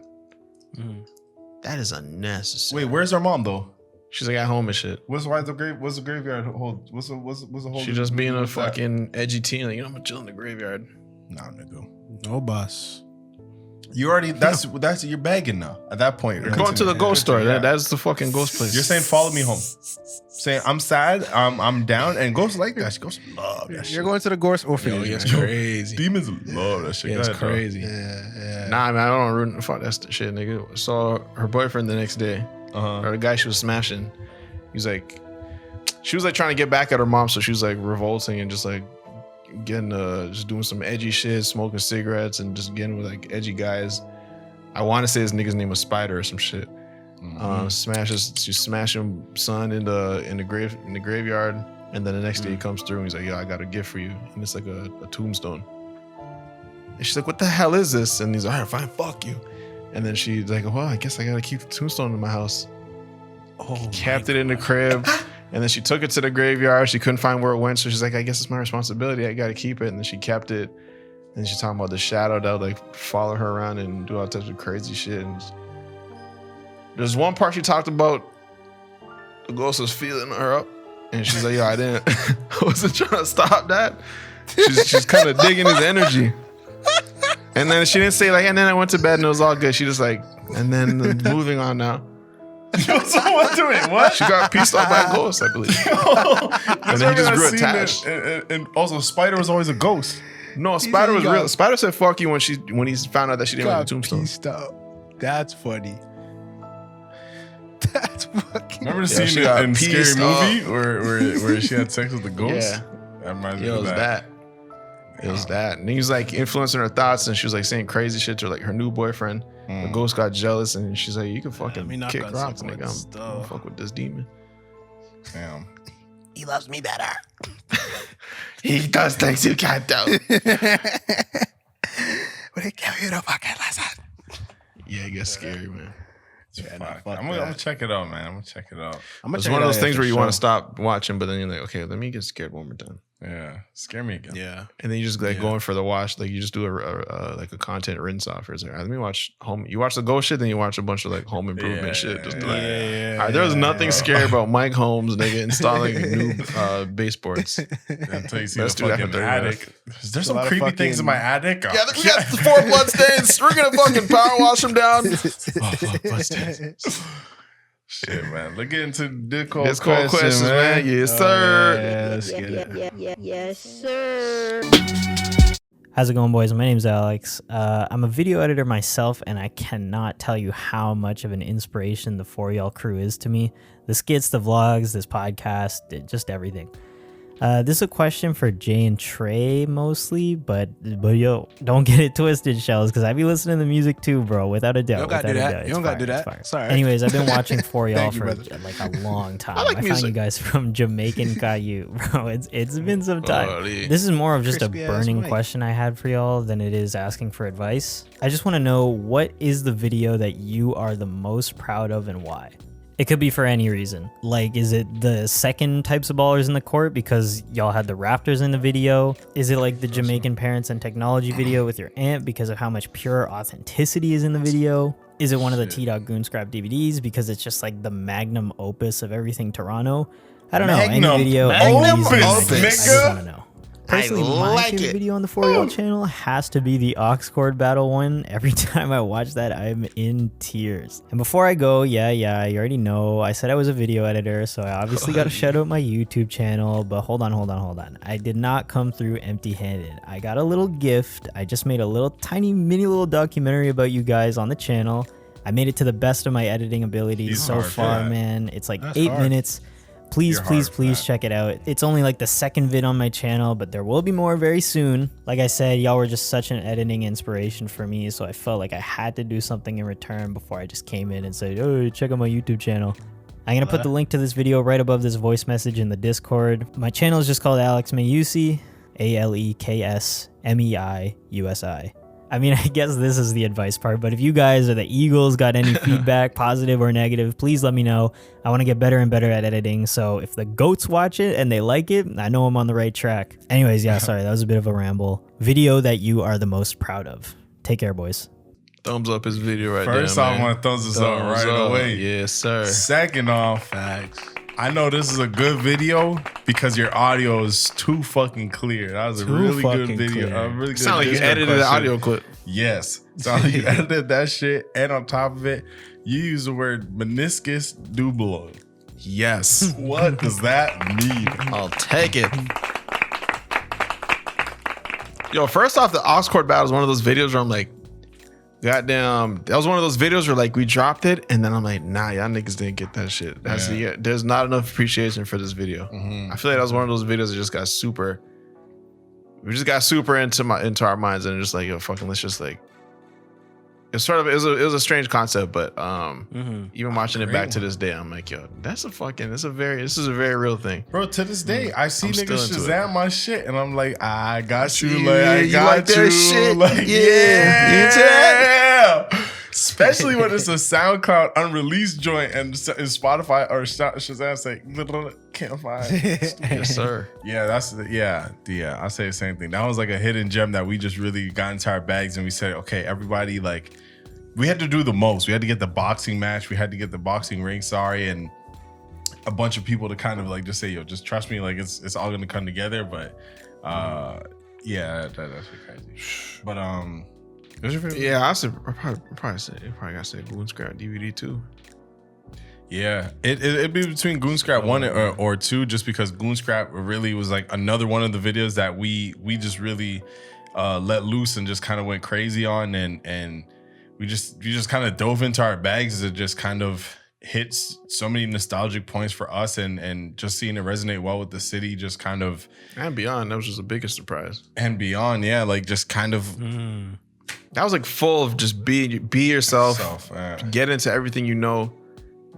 That is unnecessary. Wait, where's her mom though? She's like at home and shit. What's the graveyard hold? What's the whole? She just being a fucking edgy teen. Like, I'm gonna chill in the graveyard. Nah, nigga. No boss. You already that's you're begging now. At that point, You're going to the ghost store. Yeah. That's the fucking ghost place. You're saying follow me home. Saying I'm sad, I'm down, and ghosts like that. Ghosts love that shit. You're going to the ghost orphanage. Yo, it's man. crazy. Demons love that shit. Yeah, Go it's ahead, dog. crazy. Yeah. Nah, man, I don't ruin. Fuck that shit, nigga. Saw her boyfriend the next day, or the guy she was smashing. He's like, she was like trying to get back at her mom, so she was like revolting and just like getting, just doing some edgy shit, smoking cigarettes, and just getting with like edgy guys. I want to say his nigga's name was Spider or some shit. She's smashing son in the graveyard, and then the next day he comes through and he's like, "Yo, I got a gift for you," and it's like a tombstone. And she's like, "What the hell is this?" And he's like, "All right, fine, fuck you." And then she's like, "Well, I guess I gotta keep the tombstone in my house." Oh, Kept it in the crib, and then she took it to the graveyard. She couldn't find where it went, so she's like, "I guess it's my responsibility. I gotta keep it." And then she kept it. And she's talking about the shadow that would like follow her around and do all types of crazy shit. And there's one part she talked about the ghost was feeling her up, and she's like, "Yo, I wasn't trying to stop that." She's kind of digging his energy. And then she didn't say like, and then I went to bed and it was all good. She just like, and then moving on now. So what doing? What? She got pieced off by a ghost, I believe. And then he just grew attached. And also, Spider was always a ghost. No, Spider was got- real. Spider said "fuck you" when he found out that she didn't like the tombstone. pieced out. That's funny. That's fucking. Remember the Yeah, scene she got in Scary pieced Movie where she had sex with the ghost? Yeah. That reminds me Yeah, it of was that. It was that. And he was like influencing her thoughts, and she was like saying crazy shit to like her new boyfriend. The ghost got jealous, and she's like, "You can fucking me knock kick on rocks, some nigga. good I'm stuff." fuck with this demon." Damn. He loves me better. He does things you can't do. But he gave you the fucking lesson. Yeah, it gets scary, man. Fuck. I'm gonna check it out, man. I'm gonna check it out. It's one of those things where you want to stop watching, but then you're like, okay, let me get scared one more time. Yeah, scare me again. Yeah. And then you just like going for the watch, like you just do a like a content rinse off. It's like, all right, let me watch home. You watch the ghost shit, then you watch a bunch of like home improvement shit. Just like, all right, there's nothing scary about Mike Holmes, nigga, installing new baseboards. Until you see Let's the do that fucking for 30 attic. minutes. Is there some creepy things in my attic? Yeah, we got 4 blood stains. We're gonna fucking power wash them down. Blood stains. Shit, man. Let's get into Discord questions, man. Yes, sir. Yeah, let's get it. Yes, sir. How's it going, boys? My name's Alex. I'm a video editor myself, and I cannot tell you how much of an inspiration the 4Y'all crew is to me. The skits, the vlogs, this podcast, just everything. This is a question for Jay and Trey mostly, but yo, don't get it twisted, Shells, because I be listening to music too, bro, without a doubt. You don't gotta do that. You don't gotta do that. Sorry. Anyways, I've been watching 4Y'all you, for brother. like a long time. I like found music. you guys from Jamaican Caillou, bro. It's been some time. Buddy. This is more of just a Crispy ass burning mic. question I had for y'all than it is asking for advice. I just want to know, what is the video that you are the most proud of and why? It could be for any reason. Like, is it the second types of ballers in the court because y'all had the Raptors in the video? Is it like the Jamaican parents and technology video with your aunt because of how much pure authenticity is in the video? Is it one of the T-Dog Goonscrap DVDs because it's just like the magnum opus of everything Toronto? I don't know. Magnum Any video, any opus, reason, I just nigga. want to know. Personally, my like favorite it. video on the 4Y'all channel has to be the aux cord battle one. Every time I watch that, I'm in tears. And before I go, yeah, you already know, I said I was a video editor, so I obviously got to shout out my YouTube channel, but hold on. I did not come through empty-handed. I got a little gift. I just made a little tiny mini little documentary about you guys on the channel. I made it to the best of my editing abilities He's so hard for far, that. man. It's like That's 8 hard. minutes. Please, You're hard for please that. check it out. It's only like the second vid on my channel, but there will be more very soon. Like I said, y'all were just such an editing inspiration for me, so I felt like I had to do something in return before I just came in and said, oh, check out my YouTube channel. I'm going to put the link to this video right above this voice message in the Discord. My channel is just called Alex Mayusi, ALEKSMEIUSI. I mean, I guess this is the advice part, but if you guys or the Eagles got any feedback, positive or negative, please let me know. I want to get better and better at editing, so if the GOATs watch it and they like it, I know I'm on the right track. Anyways, yeah, sorry, that was a bit of a ramble. Video that you are the most proud of. Take care, boys. Thumbs up his video right First there. off, I want to thumbs this up right away. Yes, sir. Second off, Facts. I know this is a good video because your audio is too fucking clear. That was a Too really good fucking video. clear. A really good Sound like you Discord edited the question. audio clip. Yes. Sound like you edited that shit. And on top of it, you use the word meniscus dublo. Yes. What does that mean? I'll take it. Yo, first off, the aux cord battle is one of those videos where I'm like, goddamn, that was one of those videos where like we dropped it and then I'm like, nah, y'all niggas didn't get that shit. That's there's not enough appreciation for this video. I feel like that was one of those videos that just got super. We just got super into our minds and just like, yo, fucking, let's just like. It's sort of it was a strange concept, but even watching it back to this day, I'm like, yo, this is a very real thing. Bro, to this day, I see I'm still niggas into Shazam my shit, and I'm like, I got you, see like, I you got like that shit? like, Yeah. yeah. Especially when it's a SoundCloud unreleased joint and Spotify or Shazam say, can't find. Yes, sir. Yeah, I say the same thing. That was like a hidden gem that we just really got into our bags and we said, okay, everybody, like, we had to do the most. We had to get the boxing match. We had to get the boxing ring, and a bunch of people to kind of like just say, yo, just trust me, like it's all gonna come together. But yeah, that's crazy. But what's your favorite? Yeah, I probably gotta say Goonscrap DVD too. Yeah, it'd be between Goonscrap 1 or 2, just because Goonscrap really was like another one of the videos that we just really let loose and just kind of went crazy on, and we just kind of dove into our bags as it just kind of hits so many nostalgic points for us, and just seeing it resonate well with the city, just kind of And beyond, that was just the biggest surprise. and beyond. Yeah, like just kind of That was like full of just be yourself, get into everything you know,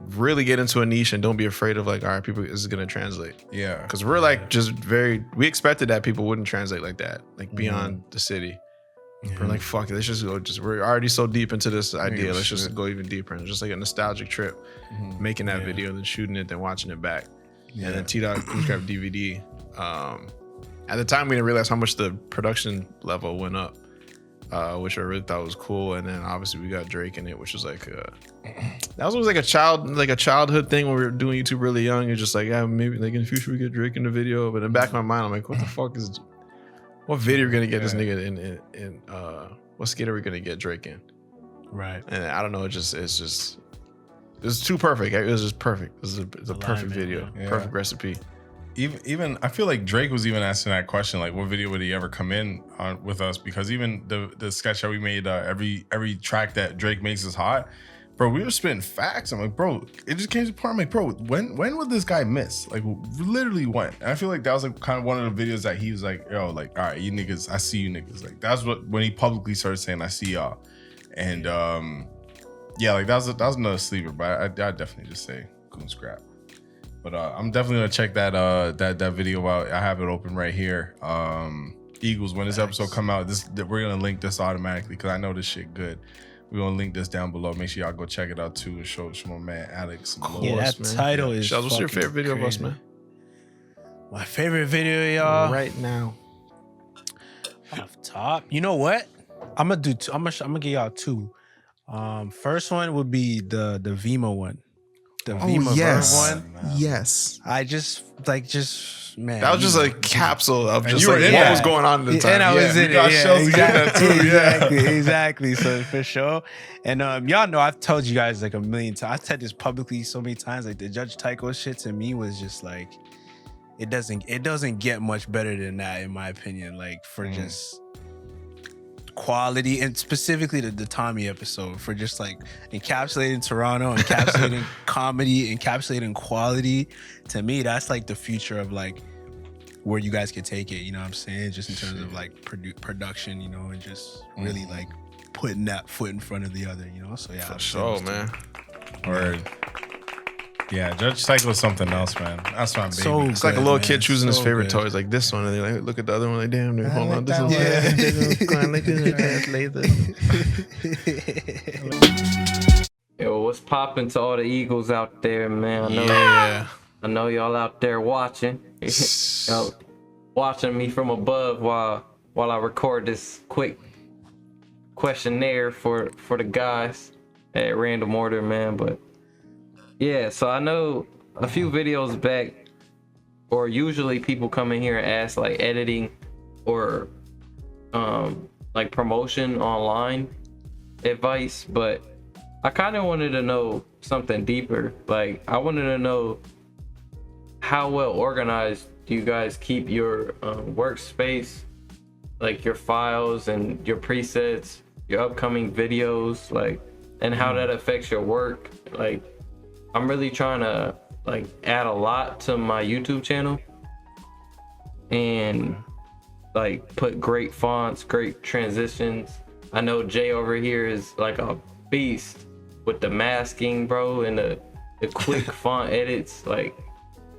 really get into a niche, and don't be afraid of like, all right, people, this is gonna translate. Yeah, Because we're like we expected that people wouldn't translate like that, like beyond the city. We're like, fuck it, let's just go. We're already so deep into this idea. Let's just go even deeper. And it's just like a nostalgic trip, making that video, then shooting it, then watching it back. And then T-Dog Goonscrap DVD. At the time, we didn't realize how much the production level went up, which I really thought was cool. And then obviously we got Drake in it, which was like that was like a childhood thing when we were doing YouTube really young. You're just like, yeah, maybe like in the future we get Drake in the video. But in the back of my mind, I'm like, what the fuck is? What video are we gonna get this nigga in? What skit are we gonna get Drake in? Right. And I don't know. It's too perfect. It was just perfect. It's a perfect video, perfect recipe. Even I feel like Drake was even asking that question, like, what video would he ever come in on with us? Because even the sketch that we made, every track that Drake makes is hot, bro. We were spitting facts. I'm like, bro, it just came to the point. I'm like, bro, when would this guy miss? Like, literally when? And I feel like that was like kind of one of the videos that he was like, yo, like, all right, you niggas, I see you niggas. Like, that's when he publicly started saying, I see y'all. And yeah, like that was another sleeper, but I definitely just say Goon Scrap. But I'm definitely gonna check that video out. I have it open right here. Eagles, when this episode come out, we're gonna link this automatically because I know this shit good. We're gonna link this down below. Make sure y'all go check it out too. And show my man Alex some love. Yeah, that title is. Sheldon, what's your favorite video of us, man? My favorite video, y'all. Right now. Off top. You know what? I'm gonna do two. I'm gonna give y'all two. First one would be the Vimo one. The Vimo one. Yes. I just man. That was just a capsule of just you were like in what that. was going on at the time. And I was in it. got Yeah, Sheldon in that too, exactly. So for sure. And y'all know I've told you guys like a million times. I've said this publicly so many times. Like the Judge Tycho shit to me was just like it doesn't get much better than that in my opinion. Like for just quality, and specifically the Tommy episode for just like encapsulating Toronto, encapsulating comedy, encapsulating quality. To me, that's like the future of like where you guys could take it. You know what I'm saying? Just in terms of like production, you know, and just really like putting that foot in front of the other. You know, so yeah, For sure, man. Word. Yeah, Judge Cycle is something else, man. That's my baby. So It's like a little kid choosing his So favorite good. toys, like this one, and they like look at the other one, like damn, dude, hold on, this is Yo, what's poppin' to all the Eagles out there, man? I know y'all out there watching. Yo, watching me from above while I record this quick questionnaire for the guys at random order, man. But yeah, so I know a few videos back, or usually people come in here and ask like editing or like promotion online advice, but I kind of wanted to know something deeper. Like I wanted to know how well organized do you guys keep your workspace, like your files and your presets, your upcoming videos, like, and how that affects your work. Like I'm really trying to like add a lot to my YouTube channel and like put great fonts, great transitions. I know Jay over here is like a beast with the masking, bro, and the quick font edits. Like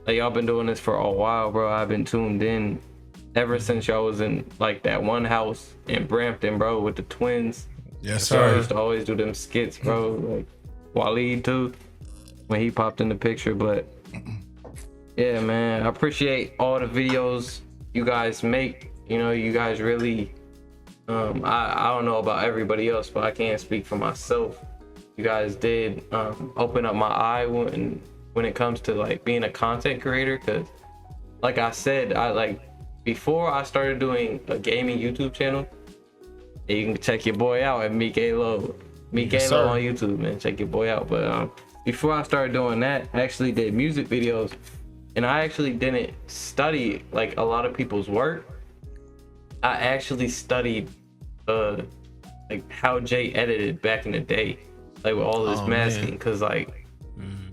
y'all been doing this for a while, bro. I've been tuned in ever since y'all was in like that one house in Brampton, bro, with the twins. Yes, So I sir. used to always do them skits, bro. Like Waleed too, when he popped in the picture. But yeah, man, I appreciate all the videos you guys make. You know, you guys really I don't know about everybody else, but I can't speak for myself. You guys did open up my eye when it comes to like being a content creator, because like I said, I like before I started doing a gaming YouTube channel, and you can check your boy out at Mikalo on YouTube, man. Check your boy out. But before I started doing that, I actually did music videos, and I actually didn't study like a lot of people's work. I actually studied like how Jay edited back in the day, like with all this masking, because like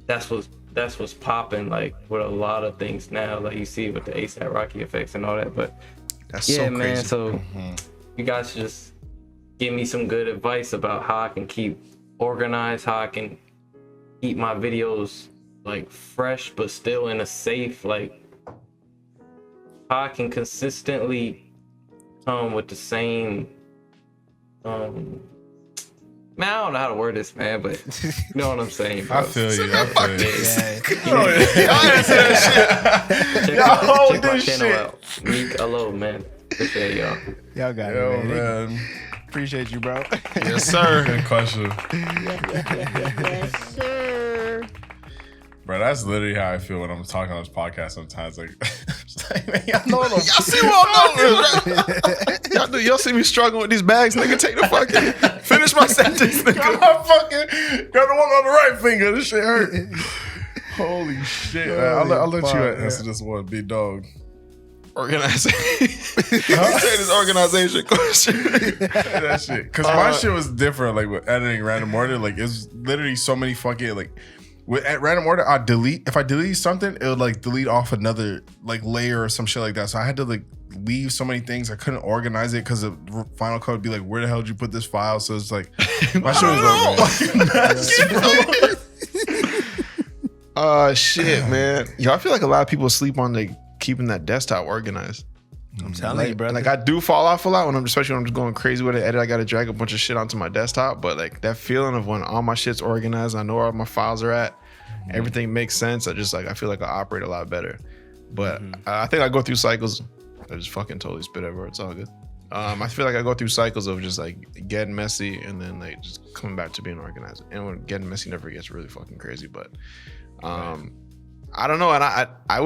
that's what's popping like with a lot of things now, like you see with the ASAP Rocky effects and all that. But That's yeah, so man, crazy. so you guys should just give me some good advice about how I can keep organized, how I can keep my videos like fresh but still in a safe, like how I can consistently come with the same Man, I don't know how to word this, man, but you know what I'm saying, bro. I feel you. I feel you. Check hold my this channel shit. out. Meek alone, man. Appreciate y'all. Y'all got Yo, it, man. man. Appreciate you, bro. Yes, sir. Good question. Yes, sir. Bro, that's literally how I feel when I'm talking on this podcast sometimes. Like, man, y'all know Y'all see what I'm doing? Y'all see me struggling with these bags, nigga. Take the fucking finish my sentence, nigga. got the one on the right finger. This shit hurt. Holy shit, man. I'll let you answer this one, big dog. Organization. Say this organization question. That shit. Because my shit was different, like with editing random order. Like, it's literally so many fucking, like, at random order, if I delete something, it would like delete off another like layer or some shit like that. So I had to like leave so many things. I couldn't organize it because the Final Cut would be like, where the hell did you put this file? So it's like, my shit was like, shit, man. Yo, I feel like a lot of people sleep on like keeping that desktop organized. I'm telling you, bro. Like I do fall off a lot when especially when I'm just going crazy with it. Edit, I got to drag a bunch of shit onto my desktop. But like that feeling of when all my shit's organized, I know where all my files are at. Everything makes sense. I feel like I operate a lot better. But I think I go through cycles. I just fucking totally spit everywhere. It's all good. I feel like I go through cycles of just like getting messy and then like just coming back to being organized. And when getting messy never gets really fucking crazy. But I don't know. And I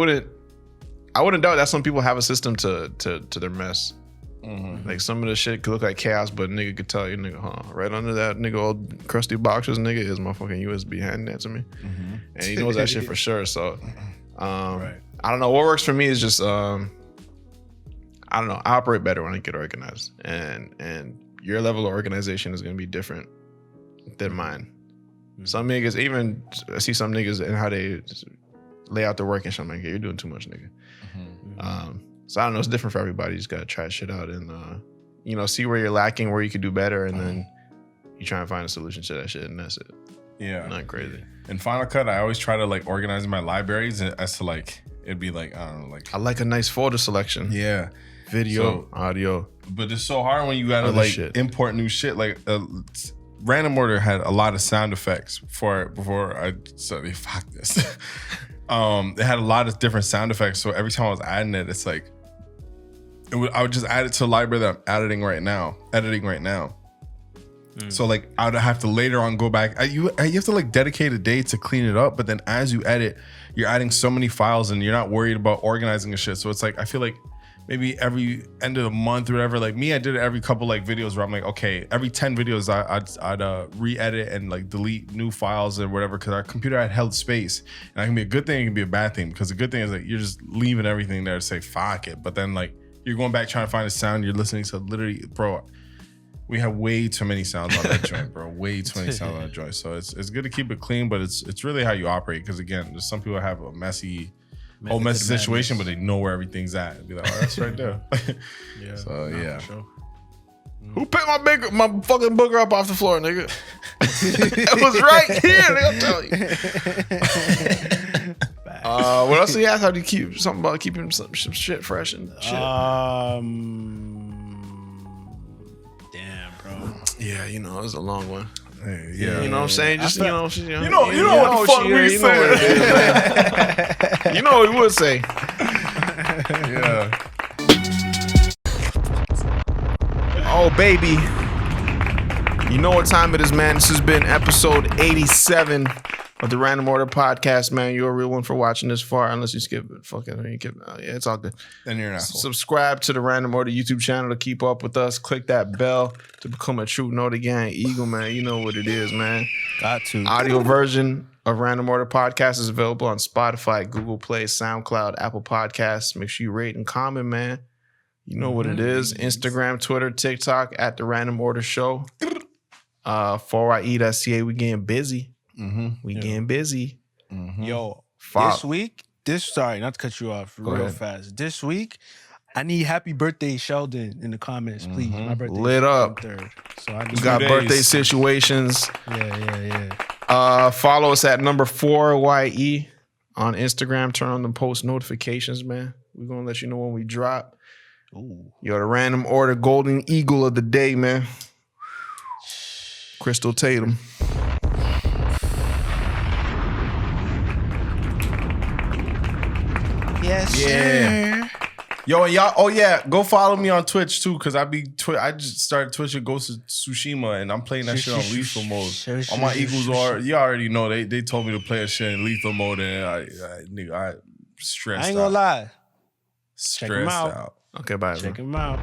wouldn't doubt that some people have a system to their mess. Like some of the shit could look like chaos, but nigga could tell you, nigga, right under that nigga old crusty boxes, nigga, is my fucking USB handing that to me. And he knows that shit for sure. So I don't know. What works for me is just I don't know. I operate better when I get organized. And your level of organization is gonna be different than mine. Some niggas, even I see some niggas and how they lay out their work and shit. I'm like, yeah, you're doing too much, nigga. So I don't know. It's different for everybody. You just gotta try shit out and see where you're lacking, where you could do better, and then you try and find a solution to that shit, and that's it. Yeah, not crazy. In Final Cut, I always try to like organize my libraries as to like it'd be like I don't know, like I like a nice folder selection. Yeah, video, audio. But it's so hard when you gotta like import new shit. Like Random Order had a lot of sound effects before I said, fuck this. It had a lot of different sound effects. So every time I was adding it, it's like I would just add it to a library that I'm editing right now. So like I would have to later on go back. You have to like dedicate a day to clean it up. But then as you edit, you're adding so many files and you're not worried about organizing the shit. So it's like I feel like maybe every end of the month or whatever. Like me, I did it every couple like videos where I'm like, okay, every 10 videos I'd re-edit and like delete new files or whatever because our computer had held space. And that can be a good thing, it can be a bad thing. Because the good thing is like you're just leaving everything there to say fuck it. But then like you're going back trying to find a sound you're listening to. Literally, bro, we have way too many sounds on that joint, bro. Way too many sounds on that joint. So it's good to keep it clean, but it's really how you operate. Because again, there's some people have a messy situation, but they know where everything's at. It'd be like, oh, that's right there. Yeah. So yeah. Sure. Who picked my fucking booger up off the floor, nigga? It was right here, nigga, I'll tell you. What else do you ask? How do you keep something about keeping some shit fresh and shit? Damn, bro. Yeah, it was a long one. Hey, yeah. You know what I'm saying? Just, you know what the fuck we you know what it is, man. You know what we would say. Yeah. Oh, baby. You know what time it is, man. This has been episode 87 of the Random Order Podcast, man. You're a real one for watching this far, unless you skip it. Fuck it. Yeah, it's all good. Then you're an asshole. Subscribe to the Random Order YouTube channel to keep up with us. Click that bell to become a true Northern Gang Eagle, man. You know what it is, man. Got to. Audio version of Random Order Podcast is available on Spotify, Google Play, SoundCloud, Apple Podcasts. Make sure you rate and comment, man. You know what it is. Instagram, Twitter, TikTok, at the Random Order Show. 4YE.ca. We getting busy. We getting busy. Yo, Fuck. this week, sorry, not to cut you off Go real ahead. fast. This week, I need happy birthday, Sheldon, in the comments, please. My birthday Lit is up. June 3rd. So I We need got 2 birthday days. situations. Yeah. Follow us at number 4YE on Instagram. Turn on the post notifications, man. We're going to let you know when we drop. Ooh. Yo, the Random Order Golden Eagle of the day, man. Crystal Tatum. Yes, Yeah. sir. Yo, and y'all, oh yeah, go follow me on Twitch too, cause I just started Twitch Ghost of Tsushima, and I'm playing that shit on lethal mode. All my Eagles are, you already know, they told me to play a shit in lethal mode, and I stressed out. I ain't gonna lie. Stressed out. out. Okay, bye. Check him out.